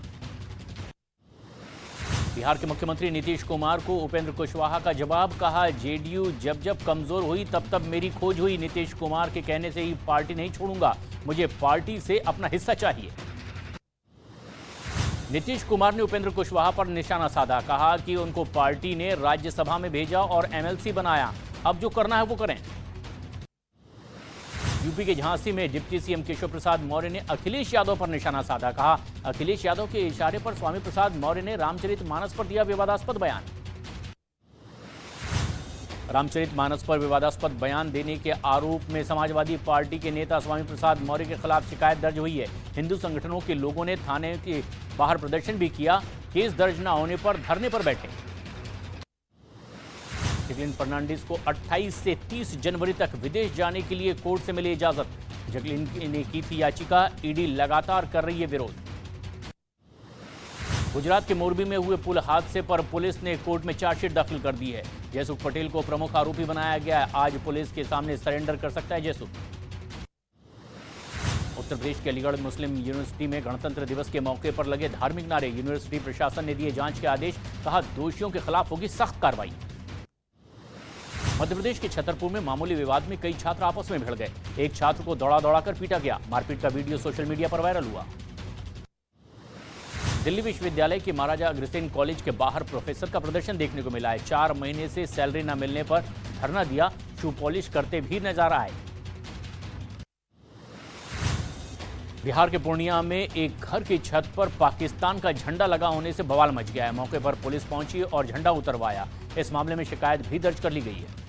बिहार के मुख्यमंत्री नीतीश कुमार को उपेंद्र कुशवाहा का जवाब, कहा जेडीयू जब जब कमजोर हुई तब तब मेरी खोज हुई। नीतीश कुमार के कहने से ही पार्टी नहीं छोड़ूंगा, मुझे पार्टी से अपना हिस्सा चाहिए। नीतीश कुमार ने उपेंद्र कुशवाहा पर निशाना साधा, कहा कि उनको पार्टी ने राज्यसभा में भेजा और एमएलसी बनाया, अब जो करना है वो करें। यूपी के झांसी में डिप्टी सीएम केशव प्रसाद मौर्य ने अखिलेश यादव पर निशाना साधा, कहा अखिलेश यादव के इशारे पर स्वामी प्रसाद मौर्य ने रामचरितमानस पर दिया विवादास्पद बयान। रामचरितमानस पर विवादास्पद बयान देने के आरोप में समाजवादी पार्टी के नेता स्वामी प्रसाद मौर्य के खिलाफ शिकायत दर्ज हुई है। हिंदू संगठनों के लोगों ने थाने के बाहर प्रदर्शन भी किया, केस दर्ज न होने पर धरने पर बैठे। जैकलिन फर्नांडिस को 28 से 30 जनवरी तक विदेश जाने के लिए कोर्ट से मिली इजाजत। जैकलिन ने की थी याचिका, ईडी लगातार कर रही है विरोध। गुजरात के मोरबी में हुए पुल हादसे पर पुलिस ने कोर्ट में चार्जशीट दाखिल कर दी है। जयसुख पटेल को प्रमुख आरोपी बनाया गया है, आज पुलिस के सामने सरेंडर कर सकता है जयसुख। उत्तर प्रदेश के अलीगढ़ मुस्लिम यूनिवर्सिटी में गणतंत्र दिवस के मौके पर लगे धार्मिक नारे, यूनिवर्सिटी प्रशासन ने दिए जांच के आदेश, कहा दोषियों के खिलाफ होगी सख्त कार्रवाई। मध्य प्रदेश के छतरपुर में मामूली विवाद में कई छात्र आपस में भिड़ गए, एक छात्र को दौड़ा दौड़ाकर पीटा गया, मारपीट का वीडियो सोशल मीडिया पर वायरल हुआ। दिल्ली विश्वविद्यालय के महाराजा अग्रसेन कॉलेज के बाहर प्रोफेसर का प्रदर्शन देखने को मिला है, 4 महीने से सैलरी न मिलने पर धरना दिया, शू पॉलिश करते भी नजर आए। बिहार के पूर्णिया में एक घर की छत पर पाकिस्तान का झंडा लगा होने से बवाल मच गया है, मौके पर पुलिस पहुंची और झंडा उतरवाया। इस मामले में शिकायत भी दर्ज कर ली गई है।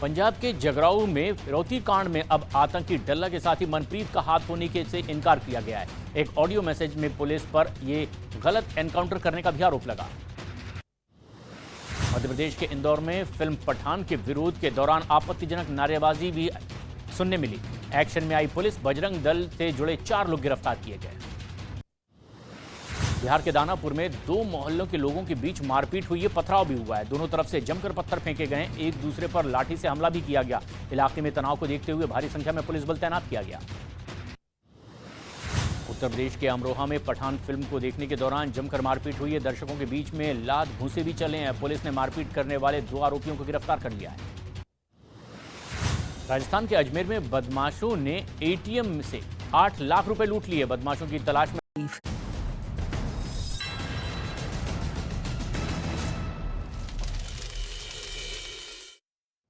पंजाब के जगराऊ में फिरौती कांड में अब आतंकी डल्ला के साथी मनप्रीत का हाथ होने के से इनकार किया गया है। एक ऑडियो मैसेज में पुलिस पर यह गलत एनकाउंटर करने का भी आरोप लगा। मध्य प्रदेश के इंदौर में फिल्म पठान के विरोध के दौरान आपत्तिजनक नारेबाजी भी सुनने मिली। एक्शन में आई पुलिस, बजरंग दल से जुड़े 4 लोग गिरफ्तार किए गए। बिहार के दानापुर में 2 मोहल्लों के लोगों के बीच मारपीट हुई है, पथराव भी हुआ है, दोनों तरफ से जमकर पत्थर फेंके गए, एक दूसरे पर लाठी से हमला भी किया गया। इलाके में तनाव को देखते हुए भारी संख्या में पुलिस बल तैनात किया गया। उत्तर प्रदेश के अमरोहा में पठान फिल्म को देखने के दौरान जमकर मारपीट हुई है, दर्शकों के बीच में लात घूंसे भी चले हैं। पुलिस ने मारपीट करने वाले 2 आरोपियों को गिरफ्तार कर लिया है। राजस्थान के अजमेर में बदमाशों ने एटीएम से 8 लाख रुपए लूट लिए, बदमाशों की तलाश में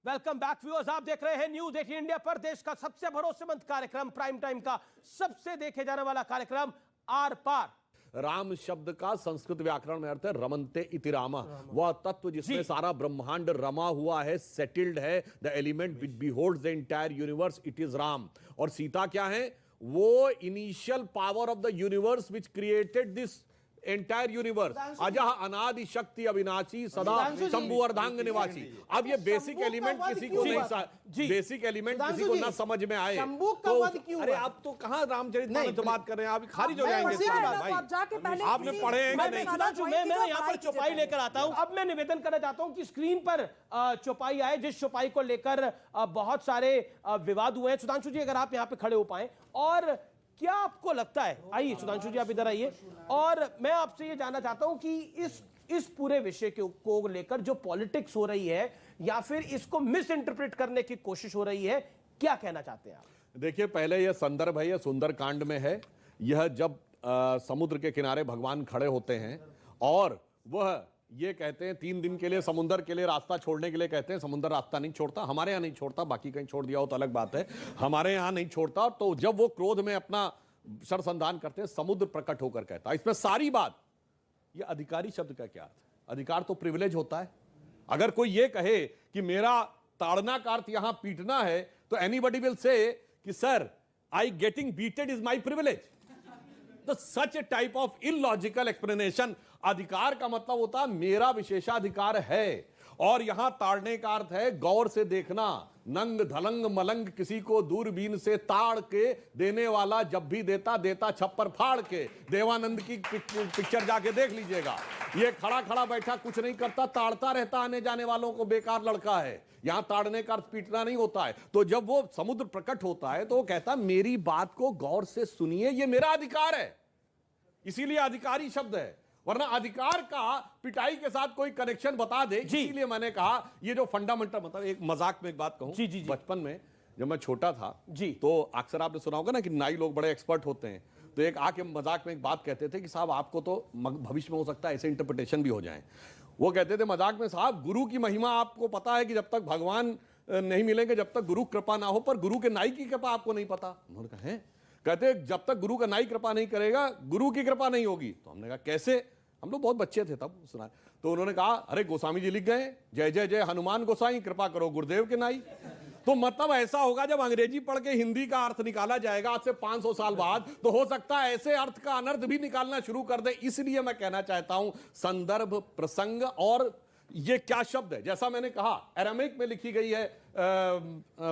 वेलकम बैक व्यूअर्स, आप देख रहे हैं न्यूज 18 इंडिया पर, देश का सबसे भरोसेमंद कार्यक्रम, प्राइम टाइम का सबसे देखे जाने वाला कार्यक्रम आर पार। राम शब्द का संस्कृत व्याकरण में अर्थ है रमन्ते इति रामा, वह तत्व जिसमें सारा ब्रह्मांड रमा हुआ है, सेटल्ड है, the element which beholds the entire universe, it is Ram. और सीता क्या है? वो initial power of the universe which created this entire universe, अजह अनादि शक्ति अविनाशी सदा शंभु अर्धांग निवासी। अब ये बेसिक एलिमेंट किसी को नहीं, बेसिक एलिमेंट किसी को ना समझ में आए तो अरे आप तो कहां रामचरितमानस बात कर रहे हैं, आप खारिज हो जाएंगे भाई। आपने पढ़े हैं कि नहीं? मैं यहाँ पर चौपाई लेकर आता हूँ। अब मैं निवेदन करना चाहता हूँ कि स्क्रीन पर चौपाई आए, जिस चौपाई को लेकर बहुत सारे विवाद हुए हैं। सुधांशु जी, अगर आप यहाँ पे खड़े हो पाए, और क्या आपको लगता है, आइए सुधांशु जी आप इधर आइए, और मैं आपसे ये जानना चाहता हूं कि इस पूरे विषय को लेकर जो पॉलिटिक्स हो रही है या फिर इसको मिस इंटरप्रेट करने की कोशिश हो रही है, क्या कहना चाहते हैं आप? देखिए, पहले यह संदर्भ है, यह सुंदर कांड में है। यह जब समुद्र के किनारे भगवान खड़े होते हैं और वह ये कहते हैं 3 दिन के लिए समुद्र के लिए रास्ता छोड़ने के लिए कहते हैं, समुद्र रास्ता नहीं छोड़ता, हमारे यहाँ नहीं छोड़ता, बाकी कहीं छोड़ दिया हो तो अलग बात है, हमारे यहाँ नहीं छोड़ता। तो जब वो क्रोध में अपना सरसंधान करते हैं, समुद्र प्रकट होकर कहता है। इसमें सारी बात, ये अधिकारी शब्द का क्या अर्थ है? अधिकार तो प्रिविलेज होता है। अगर कोई ये कहे कि मेरा ताड़ना का अर्थ यहां पीटना है, तो एनीबडी विल से कि sir I getting beated is my privilege. तो such a type of illogical explanation. अधिकार का मतलब होता है मेरा विशेषाधिकार है, और यहां ताड़ने का अर्थ है गौर से देखना, नंग धलंग मलंग किसी को दूरबीन से ताड़ के देने वाला जब भी देता छप्पर फाड़ के। देवानंद की पिक्चर जाके देख लीजिएगा, ये खड़ा खड़ा बैठा कुछ नहीं करता, ताड़ता रहता आने जाने वालों को, बेकार लड़का है। यहां ताड़ने का अर्थ पीटना नहीं होता है। तो जब वो समुद्र प्रकट होता है तो वो कहता मेरी बात को गौर से सुनिए, ये मेरा अधिकार है, इसीलिए अधिकारी शब्द है। वरना अधिकार का पिटाई के साथ कोई कनेक्शन बता दे। इसीलिए मैंने कहा ये जो फंडामेंटल, मतलब एक मजाक में एक बात कहूं, बचपन में जब मैं छोटा था तो अक्सर आपने सुना होगा ना कि नाई लोग बड़े एक्सपर्ट होते हैं, तो एक आके मजाक में एक बात कहते थे कि साहब आपको तो भविष्य में हो सकता है ऐसे इंटरप्रिटेशन भी हो जाए। वो कहते थे मजाक में, साहब गुरु की महिमा आपको पता है कि जब तक भगवान नहीं मिलेंगे, जब तक गुरु कृपा ना हो, पर गुरु के नाई की कृपा आपको नहीं पता। उन्होंने कहा है, कहते जब तक गुरु का नाई कृपा नहीं करेगा गुरु की कृपा नहीं होगी। तो हमने कहा कैसे? हम लोग बहुत बच्चे थे तब सुना। तो उन्होंने कहा अरे गोस्वामी जी लिख गए, जय जय जय हनुमान गोसाई, कृपा करो गुरुदेव के नाई। तो मतलब ऐसा होगा जब अंग्रेजी पढ़ के हिंदी का अर्थ निकाला जाएगा आज से 500 साल बाद, तो हो सकता है ऐसे अर्थ का अनर्थ भी निकालना शुरू कर दे। इसलिए मैं कहना चाहता हूं संदर्भ, प्रसंग और ये क्या शब्द है। जैसा मैंने कहा अरामिक में लिखी गई है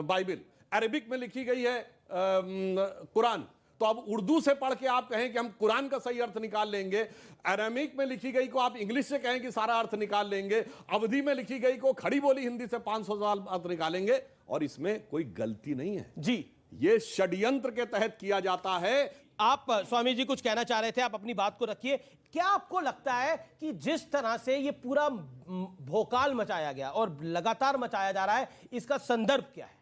बाइबल, अरबिक में लिखी गई है कुरान, तो अब उर्दू से पढ़ के आप कहें कि हम कुरान का सही अर्थ निकाल लेंगे, अरामिक में लिखी गई को आप इंग्लिश से कहें कि सारा अर्थ निकाल लेंगे, अवधी में लिखी गई को खड़ी बोली हिंदी से 500 साल अर्थ निकालेंगे, और इसमें कोई गलती नहीं है जी। ये षड्यंत्र के तहत किया जाता है। आप स्वामी जी कुछ कहना चाह रहे थे, आप अपनी बात को रखिए। क्या आपको लगता है कि जिस तरह से ये पूरा भोकाल मचाया गया और लगातार मचाया जा रहा है, इसका संदर्भ क्या है?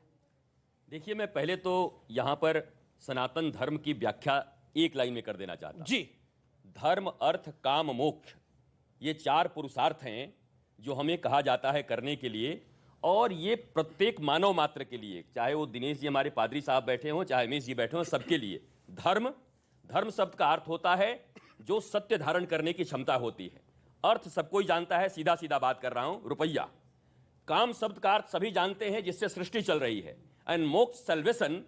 देखिए, मैं पहले तो यहां पर सनातन धर्म की व्याख्या एक लाइन में कर देना चाहता हूं। जी। धर्म, अर्थ, काम, मोक्ष, ये 4 पुरुषार्थ हैं जो हमें कहा जाता है करने के लिए, और ये प्रत्येक मानव मात्र के लिए, चाहे वो दिनेश जी हमारे पादरी साहब बैठे हों, चाहे रमेश जी बैठे हों, सबके लिए। धर्म शब्द का अर्थ होता है जो सत्य धारण करने की क्षमता होती है। अर्थ सब कोई जानता है, सीधा सीधा बात कर रहा हूं, रुपया। काम शब्द का अर्थ सभी जानते हैं, जिससे सृष्टि चल रही है। एंड मोक्ष, सल्वेशन,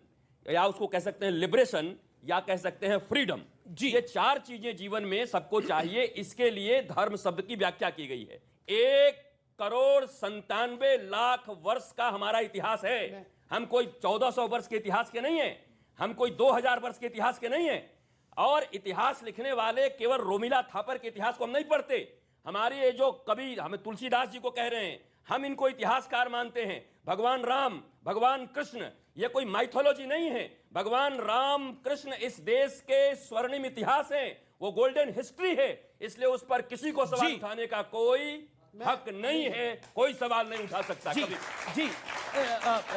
या उसको कह सकते हैं लिबरेशन, या कह सकते हैं फ्रीडम। ये 4 चीजें जीवन में सबको चाहिए। इसके लिए धर्म शब्द की व्याख्या की गई है। 1,97,00,000 वर्ष का हमारा इतिहास है। हम कोई 1400 वर्ष के इतिहास के नहीं है, हम कोई 2000 वर्ष के इतिहास के नहीं है। और इतिहास लिखने वाले केवल रोमिला थापर के इतिहास को हम नहीं पढ़ते। हमारे ये जो कवि हमें तुलसीदास जी को कह रहे हैं, हम इनको इतिहासकार मानते हैं। भगवान राम, भगवान कृष्ण, ये कोई माइथोलॉजी नहीं है। भगवान राम कृष्ण इस देश के स्वर्णिम इतिहास हैं, वो गोल्डन हिस्ट्री है। इसलिए उस पर किसी को सवाल उठाने का कोई हक नहीं है, कोई सवाल नहीं उठा सकता कभी। जी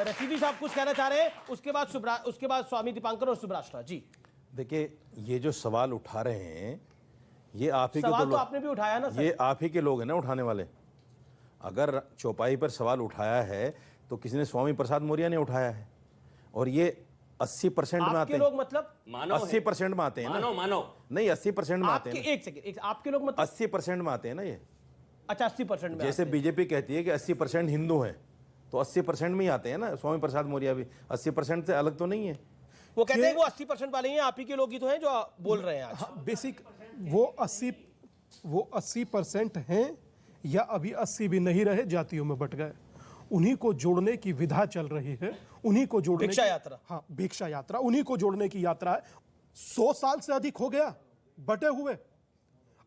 रशीदी साहब कुछ कहना चाह रहे हैं, उसके बाद स्वामी दीपांकर और सुब्राष्ट्रा जी। देखिए, ये जो सवाल उठा रहे हैं, ये आप ही के सवाल तो आपने भी उठाया ना सर। ये आप ही के लोग हैं ना उठाने वाले। अगर चौपाई पर सवाल उठाया है तो किसी ने स्वामी प्रसाद मौर्य ने उठाया है, और ये 80% में आते हैं। लोग मतलब 80% में आते हैं ना। मानव नहीं, 80% में आते हैं। एक सेकंड, आपके लोग मतलब 80% में आते हैं ना ये। अच्छा, 80% में। जैसे बीजेपी कहती है कि 80% हिंदू हैं, तो 80% में ही आते हैं ना। स्वामी प्रसाद मौर्य भी 80% से अलग तो नहीं है। वो कहते हैं वो 80% वाले हैं, आप ही के लोग ही तो हैं जो बोल रहे हैं आज। बेसिक वो 80% हैं, या अभी 80 भी नहीं रहे, जातियों में बट गए। उन्हीं को जोड़ने की विधा चल रही है, उन्हीं को जोड़ने भिक्षा यात्रा। हाँ, भिक्षा यात्रा, उन्हीं को जोड़ने की यात्रा है। 100 साल से अधिक हो गया बटे हुए।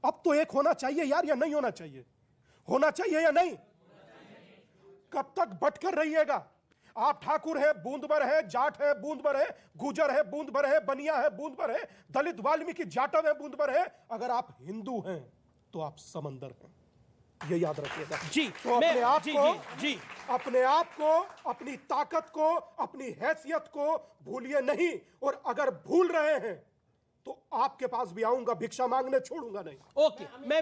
अब तो एक होना चाहिए यार, या नहीं होना चाहिए? होना चाहिए या नहीं? कब तक बट कर रहिएगा? आप ठाकुर है, बूंद भर है, जाट है, बूंद भर है, गुजर है, बूंद भर है, बनिया है, बूंद भर है, दलित वाल्मीकि जाटव है, बूंद भर है। अगर आप हिंदू हैं तो आप समंदर हैं, ये याद रखिएगा जी। तो अपने आप को, अपनी ताकत को, अपनी हैसियत को भूलिए नहीं। और अगर भूल रहे हैं तो आपके पास भी आऊंगा, भिक्षा मांगने छोड़ूंगा नहीं। ओके, मैं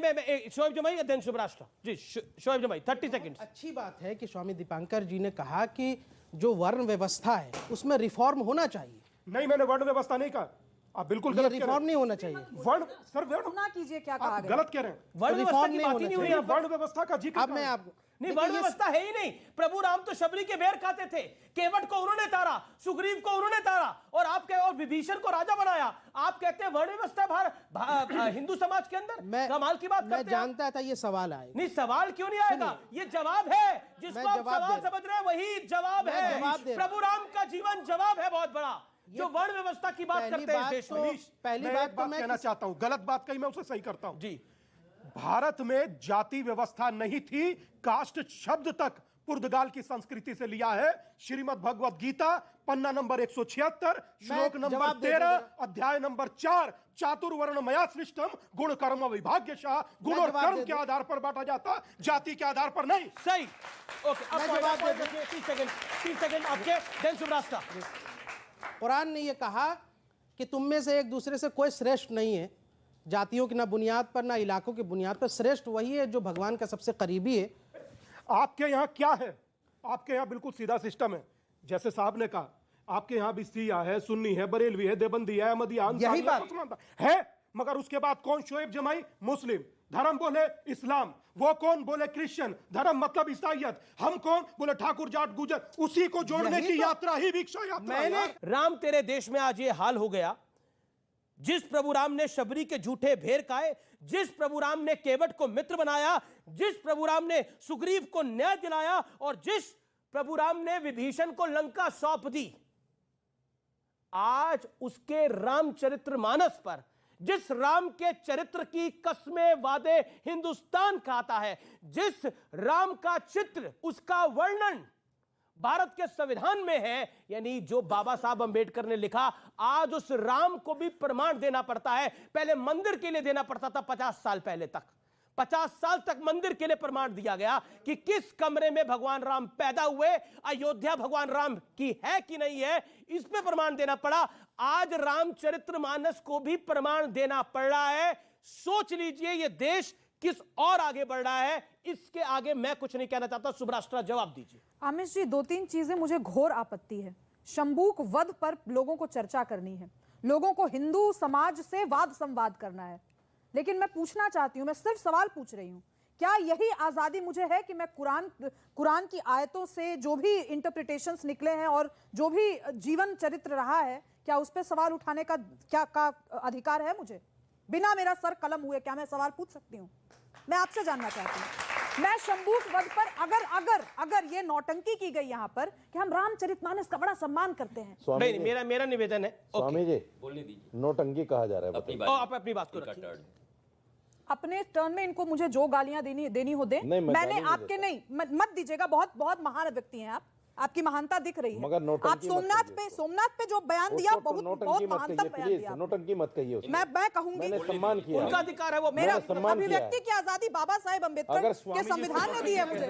शोएब जमाई अध्ययन शुभराष्ट्र जी। शोएब जमाई 30 सेकंड। अच्छी बात है कि स्वामी दीपांकर जी ने कहा कि जो वर्ण व्यवस्था है उसमें रिफॉर्म होना चाहिए। नहीं, मैंने वर्ण व्यवस्था नहीं कहा, आप बिल्कुल गलत कह रहे हैं। रिफॉर्म नहीं होना चाहिए। वर्ण सर, वर्ण ना कीजिए, क्या कहा गया? गलत कह रहे हैं। वर्ण व्यवस्था की बात ही नहीं हुई। वर्ण व्यवस्था का जिक्र अब मैं आपको नहीं, वर्ण व्यवस्था है ही नहीं। प्रभु राम तो शबरी के बेर खाते थे, केवट को उन्होंने तारा, सुग्रीव को उन्होंने तारा, और और विभीषण को राजा बनाया। आप कहते हैं वर्ण व्यवस्था हिंदू समाज के अंदर? कमाल की बात करते हैं। मैं जानता था ये सवाल आएगा। नहीं, सवाल क्यों नहीं आएगा? ये जवाब है, जिसको आप सवाल समझ रहे हैं वही जवाब है। प्रभु राम का जीवन जवाब है बहुत बड़ा, जो वर्ण व्यवस्था की बात करते हैं इस देश में। पहली बात तो मैं कहना चाहता हूं, गलत बात कही, मैं उसे सही करता हूं जी। भारत में जाति व्यवस्था नहीं थी, कास्ट शब्द तक पुर्तगाल की संस्कृति से लिया है। श्रीमद् भगवत गीता पन्ना नंबर 176 श्लोक नंबर 13 अध्याय नंबर 4 चातुर्वर्ण मया सृष्टम गुण कर्म विभाग्यशः। गुण और कर्म के आधार पर बांटा जाता, जाति के आधार पर नहीं। सही। ओके, अब जवाब दे दीजिए। 30 सेकंड आपके। देन सुब्रास्ता। कुरान ने यह कहा कि तुम में से एक दूसरे से कोई श्रेष्ठ नहीं है, जातियों की ना बुनियाद पर ना इलाकों की बुनियाद पर। श्रेष्ठ वही है जो भगवान का सबसे करीबी है। आपके यहाँ क्या है? आपके यहाँ बिल्कुल सीधा सिस्टम है, जैसे साहब ने कहा। आपके यहाँ भी शिया है, सुन्नी है, बरेलवी है, देवबंदी है, अहमदिया, यही बात है। मगर उसके बाद कौन शोएब जमाई? मुस्लिम। धर्म बोले इस्लाम। वो कौन? बोले क्रिश्चियन। धर्म मतलब ईसाइयत। हम कौन? बोले ठाकुर जाट गुजर। उसी को जोड़ने की यात्रा ही भिक्षा यात्रा। मैंने राम तेरे देश में आज ये हाल हो गया। जिस प्रभु राम ने शबरी के झूठे भेर खाए, जिस प्रभु राम ने केवट को मित्र बनाया, जिस प्रभु राम ने सुग्रीव को न्याय दिलाया और जिस प्रभु राम ने विभीषण को लंका सौंप दी, आज उसके रामचरितमानस पर, जिस राम के चरित्र की कस्में वादे हिंदुस्तान खाता है, जिस राम का चित्र, उसका वर्णन भारत के संविधान में है, यानी जो बाबा साहब अंबेडकर ने लिखा, आज उस राम को भी प्रमाण देना पड़ता है। पहले मंदिर के लिए देना पड़ता था 50 साल पहले तक। 50 साल तक मंदिर के लिए प्रमाण दिया गया कि किस कमरे में भगवान राम पैदा हुए, अयोध्या भगवान राम की है कि नहीं है, इस पे प्रमाण देना पड़ा। आज रामचरितमानस को भी प्रमाण देना पड़ रहा है। सोच लीजिए ये देश किस और आगे बढ़ रहा है। इसके आगे मैं कुछ नहीं कहना चाहता। सुब्रास्त्रा जवाब दीजिए। आमिष जी, 2-3 चीजें मुझे घोर आपत्ति है। शंबूक वध पर लोगों को चर्चा करनी है, लोगों को हिंदू समाज से वाद संवाद करना है। लेकिन मैं पूछना चाहती हूं, मैं सिर्फ सवाल पूछ रही हूं, क्या यही आजादी मुझे है कि मैं कुरान की आयतों से जो भी इंटरप्रिटेशंस निकले हैं और जो भी जीवन चरित्र रहा है, क्या उस पर सवाल उठाने का अधिकार है मुझे? बिना मेरा सर कलम हुए क्या मैं सवाल पूछ सकती हूँ? मैं आपसे जानना चाहती हूँ। मैं शंबूक वध पर अगर ये नौटंकी की गई यहाँ पर कि हम रामचरितमानस का बड़ा सम्मान करते हैं। नहीं, मेरा निवेदन है। स्वामी जी, बोलने दीजिए। नौटंकी कहा जा रहा है। आप अपनी बात को रखिए। अपने टर्न में इनको मुझे जो गालियां देनी हो दे। मैंने आपके नहीं, मत दीजिएगा। बहुत बहुत महान व्यक्ति हैं आप, आपकी महानता दिख रही है। मगर आप सोमनाथ पे जो बयान दिया, बहुत महानतम बयान दिया। नौटंकी मत कहिए। मैं कहूंगी, मैंने सम्मान किया, उनका अधिकार है। वो मेरा अभिव्यक्ति की आजादी बाबा साहेब अम्बेडकर के संविधान ने दी है मुझे।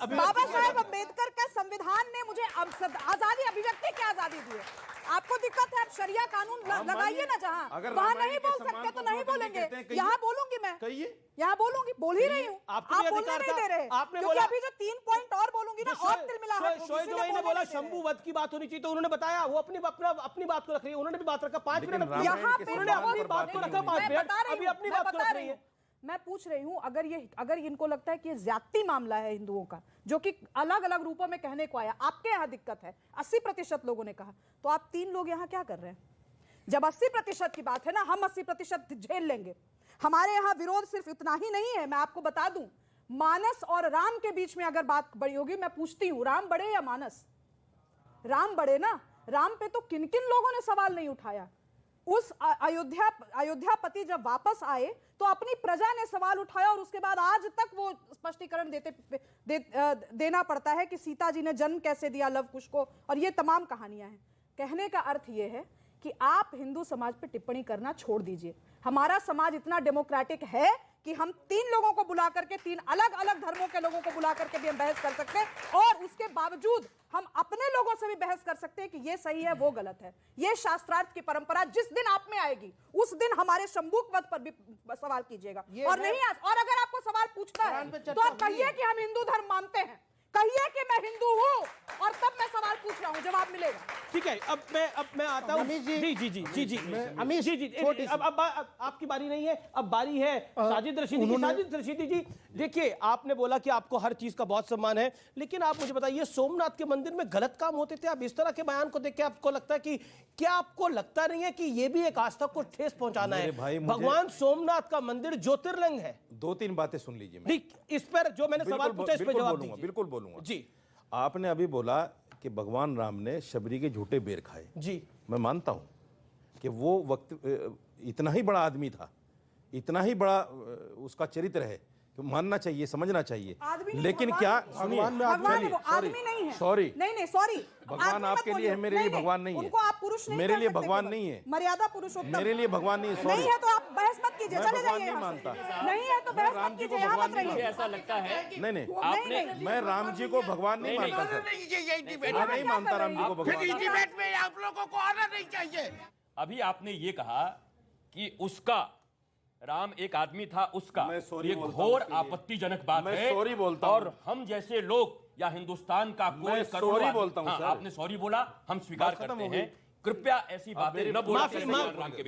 बाबा साहेब अम्बेडकर का संविधान ने मुझे आजादी, अभिव्यक्ति की आजादी दी है। आपको दिक्कत है, आप शरिया कानून लगाइए ना जहाँ, वहाँ नहीं बोल सकते तो नहीं बोलेंगे। यहाँ बोलूंगी मैं, यहाँ बोलूंगी, बोल ही रही हूँ। आप बोलने नहीं दे रहे। आपने बोला अभी जो 3 पॉइंट और बोलूंगी ना, और तिलमिलाहट शोएब ने बोला शंभू वध की बात होनी चाहिए, तो उन्होंने बताया वो अपनी बात को रख रही है। उन्होंने भी बात रखा 5 मिनट, यहाँ पे उन्होंने अपनी बात को रखा 5 मिनट, अभी अपनी बात को रख रही है। मैं पूछ रही हूं, अगर इनको लगता है कि ये ज्यादती मामला है हिंदुओं का, जो कि अलग अलग रूपों में कहने को आया, आपके यहाँ दिक्कत है, 80% लोगों ने कहा, तो आप 3 लोग यहाँ क्या कर रहे हैं? जब 80% की बात है ना, हम 80% झेल लेंगे। हमारे यहाँ विरोध सिर्फ इतना ही नहीं है, मैं आपको बता दूं, मानस और राम के बीच में अगर बात बड़ी होगी, मैं पूछती हूं, राम बड़े या मानस? राम बड़े ना। राम पे तो किन किन लोगों ने सवाल नहीं उठाया। उस अयोध्यापति जब वापस आए तो अपनी प्रजा ने सवाल उठाया, और उसके बाद आज तक वो स्पष्टीकरण देना पड़ता है कि सीता जी ने जन्म कैसे दिया लव कुश को, और ये तमाम कहानियां हैं। कहने का अर्थ ये है कि आप हिंदू समाज पे टिप्पणी करना छोड़ दीजिए। हमारा समाज इतना डेमोक्रेटिक है कि हम 3 लोगों को बुला करके, 3 अलग अलग धर्मों के लोगों को बुला करके भी हम बहस कर सकते हैं, और उसके बावजूद हम अपने लोगों से भी बहस कर सकते हैं कि ये सही है, वो गलत है। ये शास्त्रार्थ की परंपरा जिस दिन आप में आएगी, उस दिन हमारे शंबूक वध पर भी सवाल कीजिएगा। और नहीं, और अगर आपको सवाल पूछना है तो आप कहिए कि हम हिंदू धर्म मानते हैं, कहिए कि मैं हिंदू हूं, और तब मैं सवाल पूछ रहा हूं, जवाब मिलेगा। ठीक है, अब मैं आता हूं। जी, अब आपकी बारी नहीं है, अब बारी है साजिद रशीदी की। साजिद रशीदी जी, देखिए, आपने बोला कि आपको हर चीज का बहुत सम्मान है, लेकिन आप मुझे बताइए, सोमनाथ के मंदिर में गलत काम होते थे। आप इस तरह के बयान को देख के आपको लगता है कि क्या आपको लगता नहीं है कि ये भी एक आस्था को ठेस पहुंचाना है? भगवान सोमनाथ का मंदिर ज्योतिर्लिंग है। 2-3 बातें सुन लीजिए। ठीक, इस पर जो मैंने सवाल पूछा, इस पर जवाब दीजिए। बिल्कुल बोलूंगा जी। आपने अभी बोला कि भगवान राम ने शबरी के झूठे बेर खाए। जी, मैं मानता हूं कि वो वक्त इतना ही बड़ा आदमी था, इतना ही बड़ा उसका चरित्र है कि मानना चाहिए, समझना चाहिए। आदमी नहीं, लेकिन भगवान क्या है। सुनिए, भगवान है वो, आदमी नहीं है। सॉरी, नहीं सॉरी, भगवान आपके लिए है, मेरे लिए भगवान नहीं है। उनको आप पुरुष नहीं मेरे कह लिए सकते भगवान केवल। नहीं है। मर्यादा पुरुषोत्तम मेरे लिए भगवान नहीं है। नहीं है तो आप बहस मत कीजिए, मैं चले भगवान जाइए नहीं यहाँ से। मानता। नहीं है तो बहस राम मत जी को कीजिए, यहाँ भगवान मत नहीं रहिए। ऐसा लगता है नहीं नहीं, नहीं, मैं राम जी को भगवान नहीं मानता सर। मैं नहीं मानता राम जी को भगवान। डिबेट में आप लोगों को आना नहीं चाहिए। अभी आपने ये कहा कि उसका राम एक आदमी था, उसका मैं सॉरी ये बोलता घोर हूं उसके लिए। आपत्तिजनक बात मैं है। सॉरी बोलता हूं। और हम जैसे लोग या हिंदुस्तान का कोई मैं करोड़ सॉरी आदमी- बोलता हूं हाँ, सर। आपने सॉरी बोला, हम स्वीकार बात खत्म करते हो गई। हैं। कृपया ऐसी बातें न बोला माफी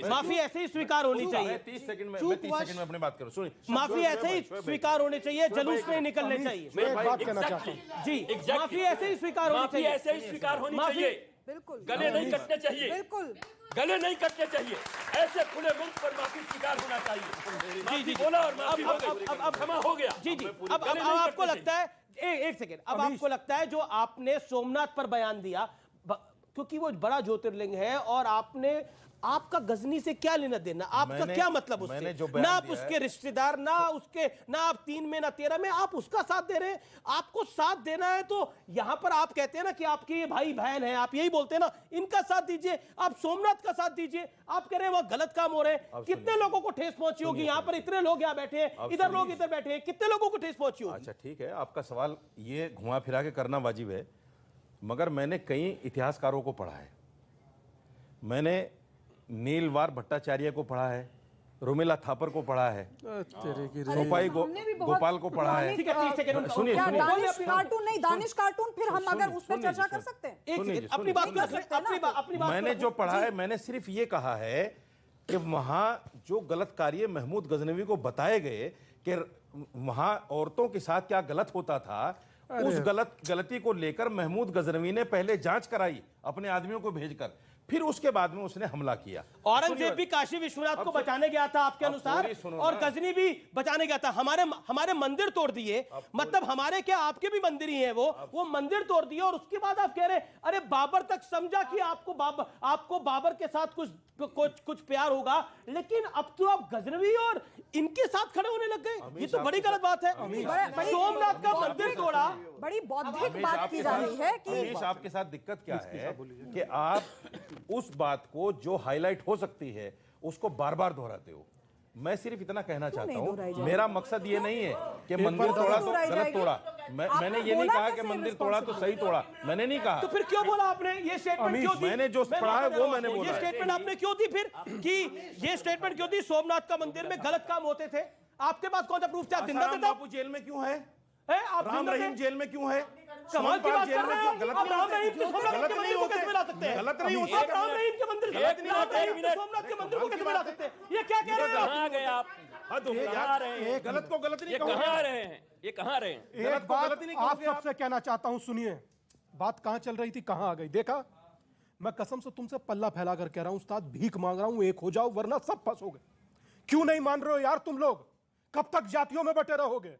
माफी ऐसे ही स्वीकार होनी चाहिए। 30 सेकंड में, मैं 30 सेकंड में अपनी बात करूं। सुनिए, माफी ऐसे ही स्वीकार होने चाहिए, जुलूस नहीं निकलने चाहिए। मैं एक बात कहना चाहता हूँ। जी, माफी ऐसे ही स्वीकार होनी माफी चाहिए। ऐसे ही स्वीकार होनी माफी- चाहिए। बिल्कुल गले नहीं कटने चाहिए, बिल्कुल गले नहीं कटने चाहिए। ऐसे खुले मुंह पर माफी स्वीकार होना चाहिए। जी जी, बोला और माफी हो गई, अब क्षमा हो गया। जी जी, अब गले नहीं आपको कटने लगता है, एक सेकेंड, अब आपको लगता है जो आपने सोमनाथ पर बयान दिया, क्योंकि वो बड़ा ज्योतिर्लिंग है और आपने, आपका गजनी से क्या लेना देना, आपका क्या मतलब मैंने जो उससे? बयान ना आप दिया उसके है, रिश्तेदार, ना उसके, ना आप 3 में ना 13 में, आप उसका साथ दे रहे हैं। आपको साथ देना है तो यहां पर आप कहते हैं ना कि आपके ये भाई बहन है, आप यही बोलते हैं ना, इनका साथ दीजिए, आप सोमनाथ का साथ दीजिए। आप कह रहे हैं वह गलत काम हो रहे हैं। कितने लोगों को ठेस पहुंची होगी? यहाँ पर इतने लोग यहाँ बैठे हैं, इधर लोग इधर बैठे हैं, कितने लोगों को ठेस पहुंची होगी? अच्छा ठीक है, आपका सवाल ये घुमा फिरा के करना वाजिब है, मगर मैंने कई इतिहासकारों को पढ़ा है। मैंने नीलवार भट्टाचार्य को पढ़ा है, रोमिला थापर को पढ़ा है, सोपाई गोपाल को पढ़ा है। सुनिए दानिश कार्टून नहीं, दानिश कार्टून, फिर हम अगर उस पर चर्चा कर सकते हैं। अपनी बात मैंने जो पढ़ा है, मैंने सिर्फ ये कहा है कि वहां जो गलत कार्य महमूद गजनवी को बताए गए कि वहां औरतों के साथ क्या गलत होता था, उस गलती को लेकर महमूद गजनवी ने पहले जांच कराई अपने आदमियों को भेजकर, फिर उसके बाद में उसने हमला किया। औरंगजेब भी काशी विश्वनाथ को बचाने गया था आपके अनुसार, और गजनी भी बचाने गया था। हमारे मंदिर तोड़ दिए, मतलब हमारे क्या, आपके भी मंदिर ही हैं वो मंदिर तोड़ दिए, और उसके बाद आप कह रहे हैं अरे बाबर तक समझा कि आपको बाबर के साथ कुछ प्यार होगा, लेकिन अब तो आप गजनवी और इनके साथ खड़े होने लग गए। ये तो बड़ी गलत बात है। सोमनाथ का मंदिर तोड़ा, बड़ी बौद्धिक बात की जा रही है कि आपके साथ दिक्कत क्या है कि आप उस बात को जो हाईलाइट हो सकती है उसको बार बार दोहराते हो। मैं सिर्फ इतना कहना चाहता हूँ, मेरा मक्सद ये नहीं है कि मंदिर तोड़ा तो गलत तोड़ा। मैंने ये नहीं कहा कि मंदिर तोड़ा तो सही तोड़ा, मैंने नहीं कहा। तो फिर क्यों बोला आपने ये स्टेटमेंट? क्यों दी? मैंने जो पढ़ा है वो मैंने बोला। ये स्टेटमेंट आपने क्यों दी फिर, कि ये स्टेटमेंट क्यों दी? सोमनाथ का मंदिर में गलत काम होते थे, आपके पास कौन सा प्रूफ था? जिंदा थे बापू जेल में क्यों है? आप राम रहीम जेल में क्यों है? कमाल की बात कर रहे हैं। गलत आप राम रहीम से सोमनाथ के मंदिर को कैसे मिला सकते हैं? गलत नहीं होते। आप राम रहीम के मंदिर से सोमनाथ के मंदिर को कैसे मिला सकते हैं? ये क्या कह रहे हैं? कहाँ गए आप? गलत को गलत नहीं ये कहाँ रहे हैं? ये कहाँ रहे हैं? एक बात आप सबसे कहना चाहता हूं, सुनिए। बात कहां चल रही थी, कहां आ गई? देखा, मैं कसम से तुमसे पल्ला फैला कर कह रहा हूं, उस्ताद भीख मांग रहा हूं, एक हो जाओ वरना सब फंसोगे। क्यों नहीं मान रहे हो यार तुम लोग? कब तक जातियों में बटे रहोगे?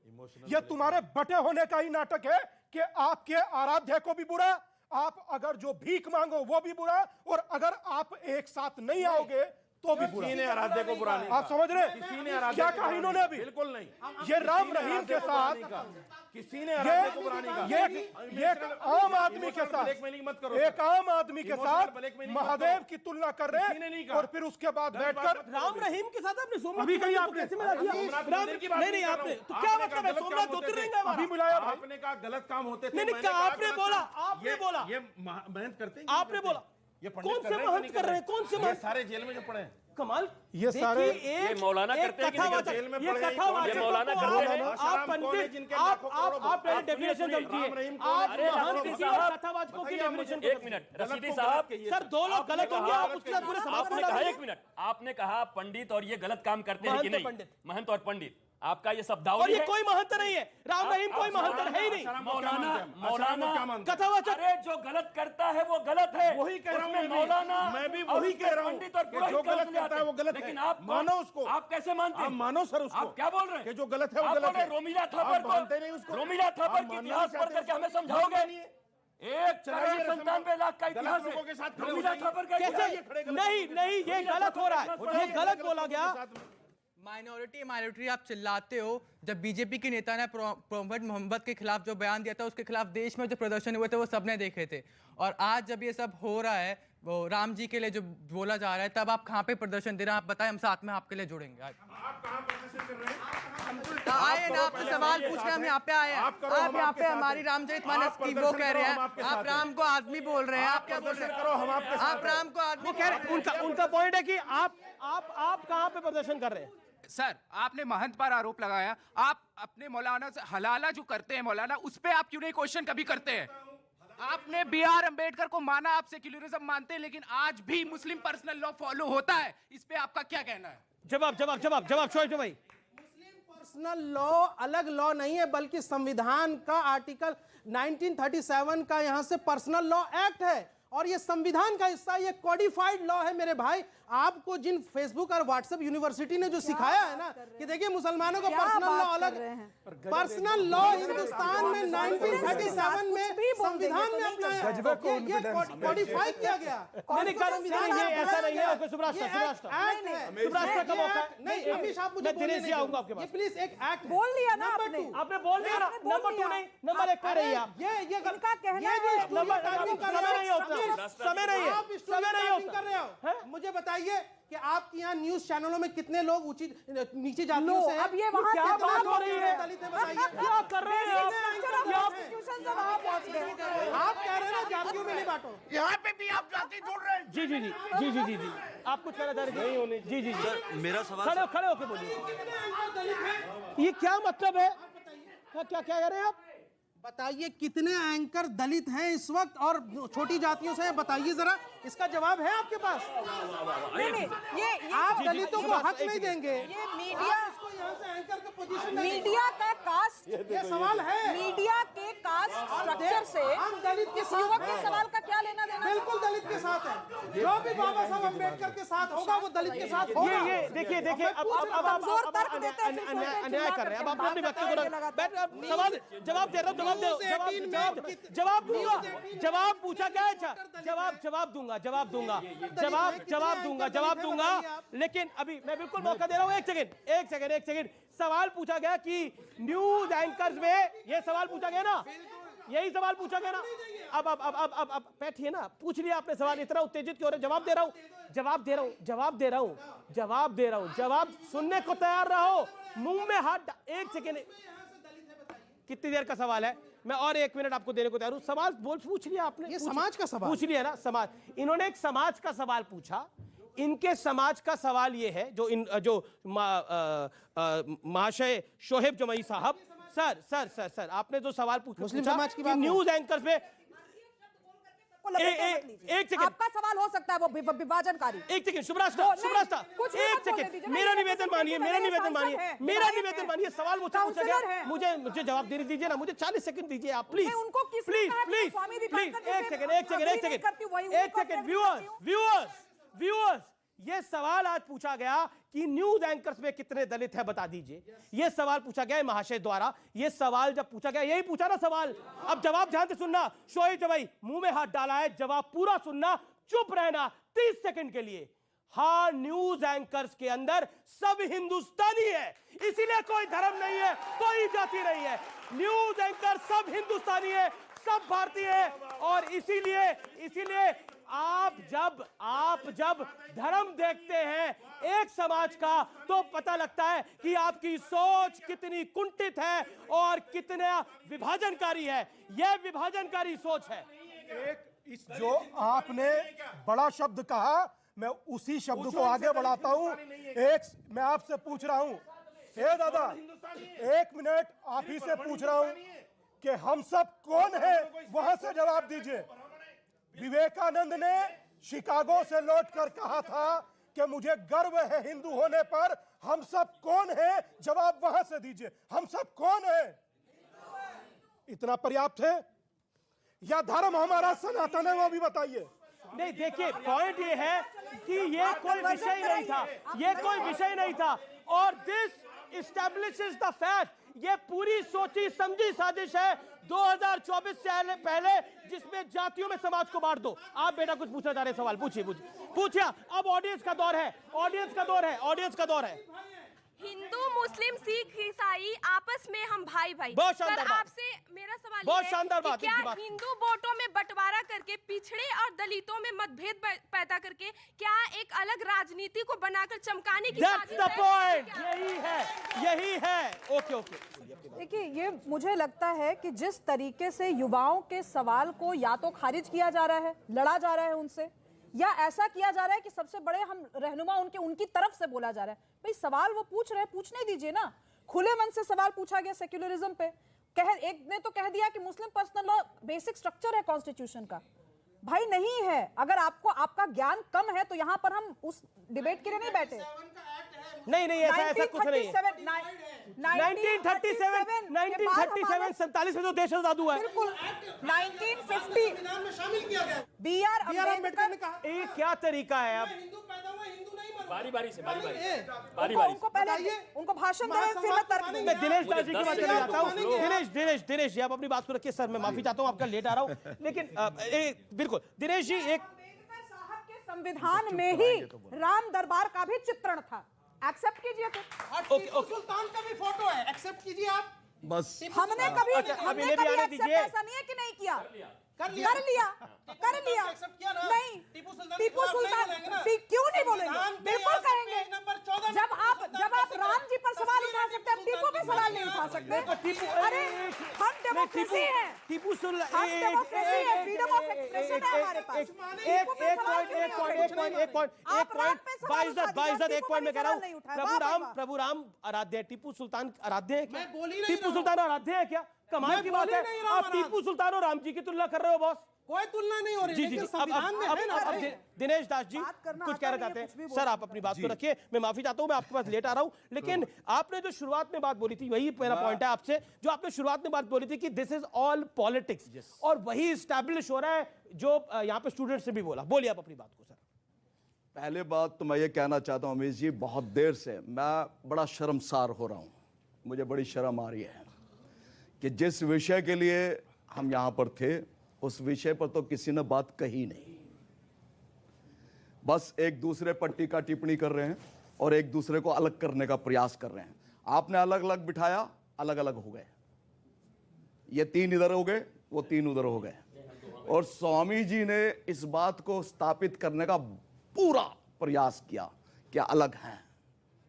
ये तुम्हारे बटे होने का ही नाटक है कि आपके आराध्य को भी बुरा, आप अगर जो भीख मांगो वो भी बुरा, और अगर आप एक साथ नहीं आओगे तो भी बुरा। किसी ने आराध्य को बुरा नहीं आप समझ रहे? किसी ने आराध्य क्या को कहा बुरा इन्होंने नहीं, अभी? बिल्कुल नहीं। ये राम रहीम के साथ, किसी ने आराध्य को बुरा नहीं कहा। ये आम आदमी के साथ, एक आम आदमी के साथ महादेव की तुलना कर रहे हैं, और फिर उसके बाद बैठकर राम रहीम के साथ आपने सोमनाथ अभी कहीं को आपने कैसे मिला दिया? नहीं आपने तो क्या मतलब है? सोमनाथ ज्योतिर्लिंग है अभी मिलाया। आपने कहा गलत काम होते थे। नहीं आपने बोला, आपने बोला, ये मेहनत करते हैं, आपने बोला। ये कौन से महंत कर रहे हैं? कौन से महंत? सारे जेल में जो पड़े हैं। कमाल, ये सारे ये मौलाना करते हैं कि जेल में ये पड़े हैं? कथावाचक ये मौलाना करते हैं? आप पंडित, आप पहले डेफिनेशन समझिए। आप महंत की और कथावाचकों की डेफिनेशन। एक मिनट रशीदी साहब, सर दो लोग गलत होंगे, आप उसके साथ पूरे समाज को आपने कहा, मिला एक मिनट, आपने कहा पंडित और ये गलत काम करते हैं कि महंत और नहीं? पंडित। महंत और पंडित, आपका ये और शब्दावली ये है। कोई महंत नहीं है, राम रहीम कोई महंत है ही नहीं। मौलाना कथावाचक, अरे जो गलत करता है वो गलत है। वही कह रहा हूं मौलाना, मैं भी वही कह रहा हूं पंडित और पुरोहित जो गलत करता है वो गलत है। लेकिन आप मानो उसको, आप कैसे मानते हैं? आप मानो सर उसको। आप क्या बोल रहे हैं कि जो गलत है वो आप गलत बोल रहे है। हैं रोमिला आप थापर मानते नहीं उसको। को, रोमिला थापर आप की मानना इतिहास नहीं पढ़ करके हमें समझाओगे? एक करोड़ 97 लाख का इतिहास लोगों के साथ है। रोमिला थापर का कैसे? नहीं ये गलत हो रहा है, ये गलत बोला गया। माइनॉरिटी आप चिल्लाते हो। जब बीजेपी के नेता ने प्रॉफेट मोहम्मद के खिलाफ जो बयान दिया था, उसके खिलाफ देश में जो प्रदर्शन हुए थे वो सबने देखे थे। और आज जब ये सब हो रहा है, वो राम जी के लिए जो बोला जा रहा है, तब आप कहाँ पे प्रदर्शन दे रहे हैं? आप बताएं, हम साथ में आपके लिए जुड़ेंगे। आए ना, आपसे सवाल पूछ रहे हैं, हम यहाँ पे आए हैं। आप यहाँ पे हमारी रामचरितमानस की वो कह रहे हैं, आप राम को आदमी बोल रहे हैं। आप क्या बोल रहे हैं? आप राम को आदमी कह रहे हैं। उनका पॉइंट है कि आप कहाँ पे प्रदर्शन कर रहे हैं? सर, आपने महंत पर आरोप लगाया, आप अपने मौलाना से हलाला जो करते हैं मौलाना, उस पे आप क्यों नहीं क्वेश्चन कभी करते हैं? आपने बी.आर. अम्बेडकर को माना, आप सेक्युलरिज्म मानते हैं, लेकिन आज भी मुस्लिम पर्सनल लॉ फॉलो होता है। इस पे आपका क्या कहना है? जवाब शोएब भाई। पर्सनल लॉ अलग लॉ नहीं है, बल्कि संविधान का आर्टिकल 1937 का यहां से पर्सनल लॉ एक्ट है, और ये संविधान का हिस्सा, ये कोडिफाइड लॉ है मेरे भाई। आपको जिन फेसबुक और व्हाट्सएप यूनिवर्सिटी ने जो सिखाया है ना कि देखिए मुसलमानों को पर्सनल लॉ अलग, पर्सनल लॉ हिंदुस्तान में 1937 में संविधान में अपनाया, ये कोडिफाई किया गया। ऐसा नहीं है। सुब्राष्ट्र का मौका है। नहीं, अमीश आप मुझे दिनेश जी आऊंगा आपके पास। प्लीज एक एक्ट बोल लिया ना आपने बोल दिया ना। नंबर 2 नहीं, नंबर 1 पे रही आप। ये इनका कहना है समय नहीं कर रहे हो। मुझे बताइए कि आपके यहाँ न्यूज चैनलों में कितने लोग नीचे जातियों से हैं? अब ये वहां क्या बात हो रही है? दलित हैं, बताइए क्या कर रहे हैं आप? आप कह रहे हैं जातियों में नहीं बांटो। यहाँ पे भी आप जाति जोड़ रहे हैं। जी। आप कुछ कहना चाह रहे हैं? जी। मेरा सवाल खड़े होके बोलिए। ये क्या मतलब है? क्या कह रहे हैं आप? बताइए कितने एंकर दलित हैं इस वक्त और छोटी जातियों से? बताइए जरा, इसका जवाब है आपके पास? नहीं, ये आप दलितों को हक नहीं देंगे। ये मीडिया इसको यहाँ से एंकर का पोजीशन, मीडिया का कास्ट, ये सवाल है। मीडिया के कास्ट स्ट्रक्चर से हम दलित के युवक के सवाल का क्या लेना देना? बिल्कुल दलित के साथ है। जो भी बाबा साहब अम्बेडकर के साथ होगा वो दलित के साथ होगा। ये देखिए अब आप अन्याय कर रहे हैं। अब आप अपने बच्चों को सवाल जवाब दे रहे हो, जवाब पूछा गया है। जवाब दूंगा। लेकिन अभी मैं बिल्कुल मौका दे रहा हूं। एक सेकंड। सवाल पूछा गया कि न्यूज एंकर्स में, ये सवाल पूछा गया ना, यही सवाल पूछा गया ना। अब बैठिए ना, पूछ लिया आपने सवाल, इतना उत्तेजित क्यों हो रहे? जवाब दे रहा हूं। जवाब सुनने को तैयार रहो, मुंह में हाथ। एक सेकंड, कितनी देर का सवाल है? मैं और 1 मिनट आपको देने को तैयार हूं। सवाल पूछ लिया आपने। ये समाज का सवाल पूछ लिया ना। समाज, इन्होंने एक समाज का सवाल पूछा। इनके समाज का सवाल ये है, जो महाशय शोहेब जमई साहब, सर आपने जो सवाल पूछा, मुस्लिम समाज की बात, न्यूज एंकर्स में एक सेकंड, आपका सवाल हो सकता है वो विभाजनकारी। एक सेकंड, सुब्रास्ता, एक सेकंड, मेरा निवेदन मानिए। सवाल मुझसे पूछा गया, मुझे जवाब देने दीजिए ना। मुझे 40 सेकंड दीजिए आप, प्लीज। एक सेकंड। व्यूअर्स, ये सवाल आज पूछा गया कि न्यूज एंकर्स में कितने दलित है, बता दीजिए। ये सवाल पूछा गया है महाशय द्वारा। ये सवाल जब पूछा गया, यही पूछा ना सवाल। अब जवाब ध्यान से सुनना। शोएब भाई मुंह में हाथ डाला है, जवाब पूरा सुनना, चुप रहना 30 सेकंड के लिए। हाँ, न्यूज एंकर्स के अंदर सब हिंदुस्तानी है, इसीलिए कोई धर्म नहीं है, कोई जाति नहीं है। न्यूज एंकर सब हिंदुस्तानी है, सब भारतीय है। और इसीलिए आप जब धर्म देखते हैं एक समाज का, तो पता लगता है कि आपकी सोच कितनी कुंठित है और कितना विभाजनकारी है। यह विभाजनकारी सोच है। इस जो आपने बड़ा शब्द कहा, मैं उसी शब्द को आगे बढ़ाता हूं। मैं आपसे पूछ रहा हूं, दादा 1 मिनट आप ही से पूछ रहा हूं कि हम सब कौन है, वहां से जवाब दीजिए। विवेकानंद ने शिकागो से लौटकर कहा था कि मुझे गर्व है हिंदू होने पर। हम सब कौन है, जवाब वहां से दीजिए। हम सब कौन है? इतना पर्याप्त है या धर्म हमारा सनातन है, वो भी बताइए। नहीं, देखिए पॉइंट ये है कि ये कोई विषय नहीं था, और दिस एस्टैब्लिशेस द फैक्ट, ये पूरी सोची समझी साजिश है 2024 से पहले, जिसमें जातियों में समाज को बांट दो। आप बेटा कुछ पूछना चाह रहे, सवाल पूछिए। अब ऑडियंस का दौर है। हिंदू मुस्लिम सिख ईसाई आपस में हम भाई भाई। बहुत शानदार बात। आपसे मेरा सवाल बहुत ये है शानदार कि बात, क्या इनकी बात। हिंदू वोटों में बंटवारा करके पिछड़े और दलितों में मतभेद पैदा करके क्या एक अलग राजनीति को बनाकर चमकाने की That's the point। यही है। Okay okay. देखिए, ये मुझे लगता है कि जिस तरीके से युवाओं के सवाल को या तो खारिज किया जा रहा है, लड़ा जा रहा है उनसे, या ऐसा किया जा रहा है कि सबसे बड़े हम रहनुमा उनकी तरफ से बोला जा रहा है। भाई सवाल वो पूछ रहे हैं, पूछने दीजिए ना। खुले मन से सवाल पूछा गया सेक्युलरिज्म पे। एक ने तो कह दिया कि मुस्लिम पर्सनल लॉ बेसिक स्ट्रक्चर है कॉन्स्टिट्यूशन का। भाई नहीं है। अगर आपका ज्ञान कम है तो यहाँ पर हम उस डिबेट के लिए नहीं बैठे। नहीं ऐसा कुछ नहीं है। 1937 47 में तो देश आजाद हुआ है। बिल्कुल 1950 में शामिल किया गया। बी.आर. अम्बेडकर ने कहा ये क्या तरीका है अब? बारी से उनको पहले उनको भाषण दें, फिर मैं तर्क दूंगा। मैं दिनेश दास जी की बात करने जाता हूँ। दिनेश जी आप अपनी बात को रखिए। सर मैं माफी चाहता हूँ, आपका लेट आ रहा हूँ, लेकिन बिल्कुल दिनेश जी, एक साहब के संविधान में ही राम दरबार का भी चित्रण था। एक्सेप्ट कीजिए तो। टीपू सुल्तान का भी फोटो है, एक्सेप्ट कीजिए आप। बस हमने कभी दीजिए। ऐसा नहीं है कि नहीं किया, कर लिया। नहीं, टीपू सुल्तान क्यों नहीं बोलेंगे? बिल्कुल कहेंगे। जब आप राम जी पर सवाल उठा सकते हैं, टीपू पे सवाल नहीं उठा सकते। अरे हम डेमोक्रेसी है, टीपू सुल्तान हम डेमोक्रेसी है, फ्रीडम ऑफ एक्सप्रेशन है हमारे पास। एक पॉइंट में कह रहा हूँ। प्रभु राम आराध्य है, टीपू सुल्तान आराध्य है क्या? टीपू सुल्तान आराध्य है क्या? कमाल की बात है। आप टीपू सुल्तान और राम जी की तुलना कर रहे हो बॉस। कोई तुलना नहीं हो रही। जी। अब दिनेश दास जी कुछ कहना चाहते हैं। सर आप अपनी बात को रखिए। मैं माफी चाहता हूं, मैं आपके पास लेट आ रहा हूं, लेकिन आपने जो शुरुआत में बात बोली थी, वही मेरा पॉइंट है आपसे। जो आपने शुरुआत में बात बोली थी कि दिस इज ऑल पॉलिटिक्स, और वही इस्टेब्लिश हो रहा है जो यहाँ पे स्टूडेंट से भी बोला। बोलिए आप अपनी बात को। सर पहले बात तो मैं ये कहना चाहता हूं अमीश जी, बहुत देर से मैं बड़ा शर्मसार हो रहा हूं। मुझे बड़ी शर्म आ रही है कि जिस विषय के लिए हम यहां पर थे, उस विषय पर तो किसी ने बात कही नहीं। बस एक दूसरे पर टीका टिप्पणी कर रहे हैं और एक दूसरे को अलग करने का प्रयास कर रहे हैं। आपने अलग अलग बिठाया, अलग अलग हो गए। ये 3 इधर हो गए, वो 3 उधर हो गए। और स्वामी जी ने इस बात को स्थापित करने का पूरा प्रयास किया कि अलग हैं।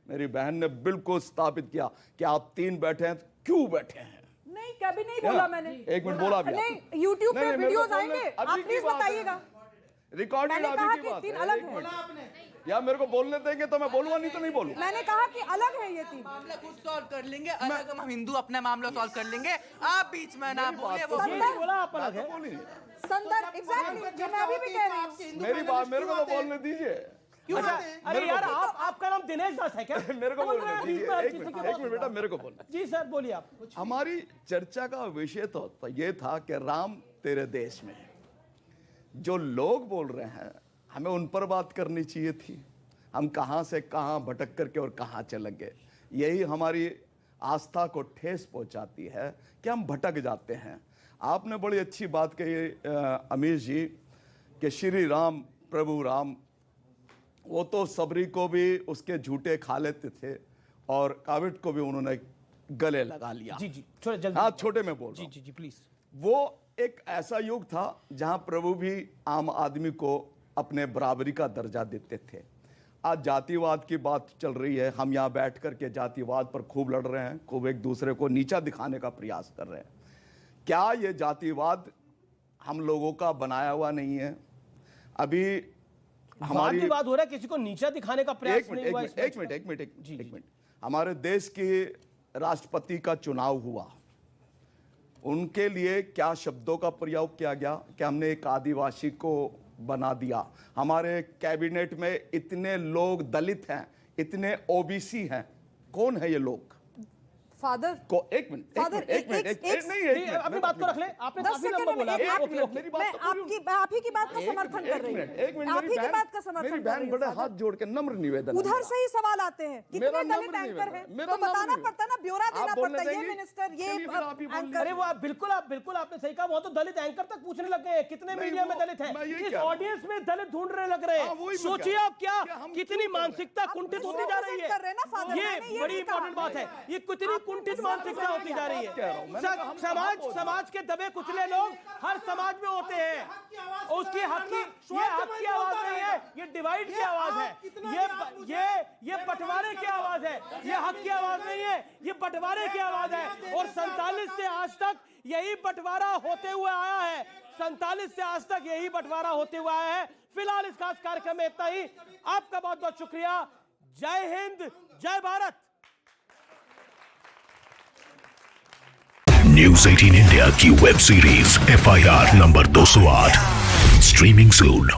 मेरी बहन ने बिल्कुल स्थापित किया कि आप 3 बैठे हैं, क्यों बैठे हैं? नहीं, कभी नहीं बोला मैंने। एक मिनट बोला भी। नहीं, YouTube पे वीडियोस आएंगे, आप प्लीज बताइएगा। रिकॉर्डिंग अभी की बात है। अलग है। या मेरे को बोलने देंगे तो मैं बोलूंगा, नहीं तो नहीं बोलूंगा। मैंने कहा कि अलग है ये 3 मामला खुद सॉल्व कर लेंगे। अलग हम हिंदू अपना मामला सॉल्व कर लेंगे, आप बीच में ना बोले। वो बोला आप अलग है। संदर्भ एग्जैक्टली जो मैं अभी भी कह रही हूँ। मेरी बात मेरे को तो बोलने दीजिए। अरे यार आपका नाम दिनेश दास है क्या? मेरे को बोलने दीजिए। एक मिनट बेटा, मेरे को बोलना। जी सर बोलिए आप। हमारी चर्चा का विषय तो ये था कि राम तेरे देश में। जो लोग बोल रहे हैं, हमें उन पर बात करनी चाहिए थी। हम कहां से कहां भटक करके और कहां चले गए। यही हमारी आस्था को ठेस पहुंचाती है कि हम भटक जाते हैं। आपने बड़ी अच्छी बात कही अमीश जी कि श्री राम, प्रभु राम, वो तो सबरी को भी उसके झूठे खा लेते थे और काविट को भी उन्होंने गले लगा लिया। जी जल्दी। हाँ, छोटे में बोल रहा हूं। जी प्लीज। वो एक ऐसा युग था जहां प्रभु भी आम आदमी को अपने बराबरी का दर्जा देते थे। आज जातिवाद की बात चल रही है। हम यहाँ बैठ करके जातिवाद पर खूब लड़ रहे हैं, खूब एक दूसरे को नीचा दिखाने का प्रयास कर रहे हैं। क्या ये जातिवाद हम लोगों का बनाया हुआ नहीं है? अभी हमारी बात हो रहा है, किसी को नीचा दिखाने का प्रयास नहीं हुआ। एक मिनट। हमारे देश के राष्ट्रपति का चुनाव हुआ, उनके लिए क्या शब्दों का प्रयोग किया गया कि हमने एक आदिवासी को बना दिया। हमारे कैबिनेट में इतने लोग दलित हैं, इतने ओबीसी हैं। कौन है ये लोग? फादर को एक मिनट बात को रख ले, आपने 10 काफी सेकंड लंबा में बोला। एक ओके, मिनट, ओके। मैं आप ही की बात का समर्थन कर रही हूँ। एक मिनट, आप ही की बात का समर्थन मेरी कर बहन रही बड़े हूँ। हाथ जोड़ के नम्र निवेदन है उधर से ही सवाल आते हैं, कितने मेरा दलित नम्र एंकर निवेदन हैं, है, मेरा तो बताना नम्र पड़ता है ना, ब्यौरा आप देना बोलने पड़ता है, ये देंगी? मिनिस्टर, ये चलिए फिर आप ही बोल एंकर। अरे वो आप बिल्कुल आपने सही कहा, वो तो दलित एंकर तक पूछने लग गए कितने नहीं, मीडिया में वो- दलित मैं है, यही इस कह रहा हूं। ऑडियंस में दलित ढूंढने लग रहे हाँ, वही हैं। मैं सोचिए कह रहा आप क्या हूं। हम कितनी क्यों कर रहे हैं? मानसिकता कुंठित होती जा रही है। कर रहे हैं ना, फादर, ये मैंने ये बड़ी नहीं कहा। इंपॉर्टेंट बात है, ये कितनी कुंठित मानसिकता होती जा रही कह रहा हूं, है। मैंने कहा हम समाज बोल रहे हैं। समाज के दबे कुचले लोग हर समाज में होते हैं, उसकी हक की ये हक की आवाज नहीं है, ये डिवाइड की आवाज है, ये बंटवारे की आवाज है, ये हक की आवाज नहीं है, ये बंटवारे की आवाज है। और 47 से आज तक यही बंटवारा होते हुए आया है, 47 से आज तक यही बंटवारा होते हुए आया है। फिलहाल इस खास कार्यक्रम में इतना ही। आपका बहुत बहुत शुक्रिया। जय हिंद, जय भारत। न्यूज 18 इंडिया की web series FIR number 208 streaming सून।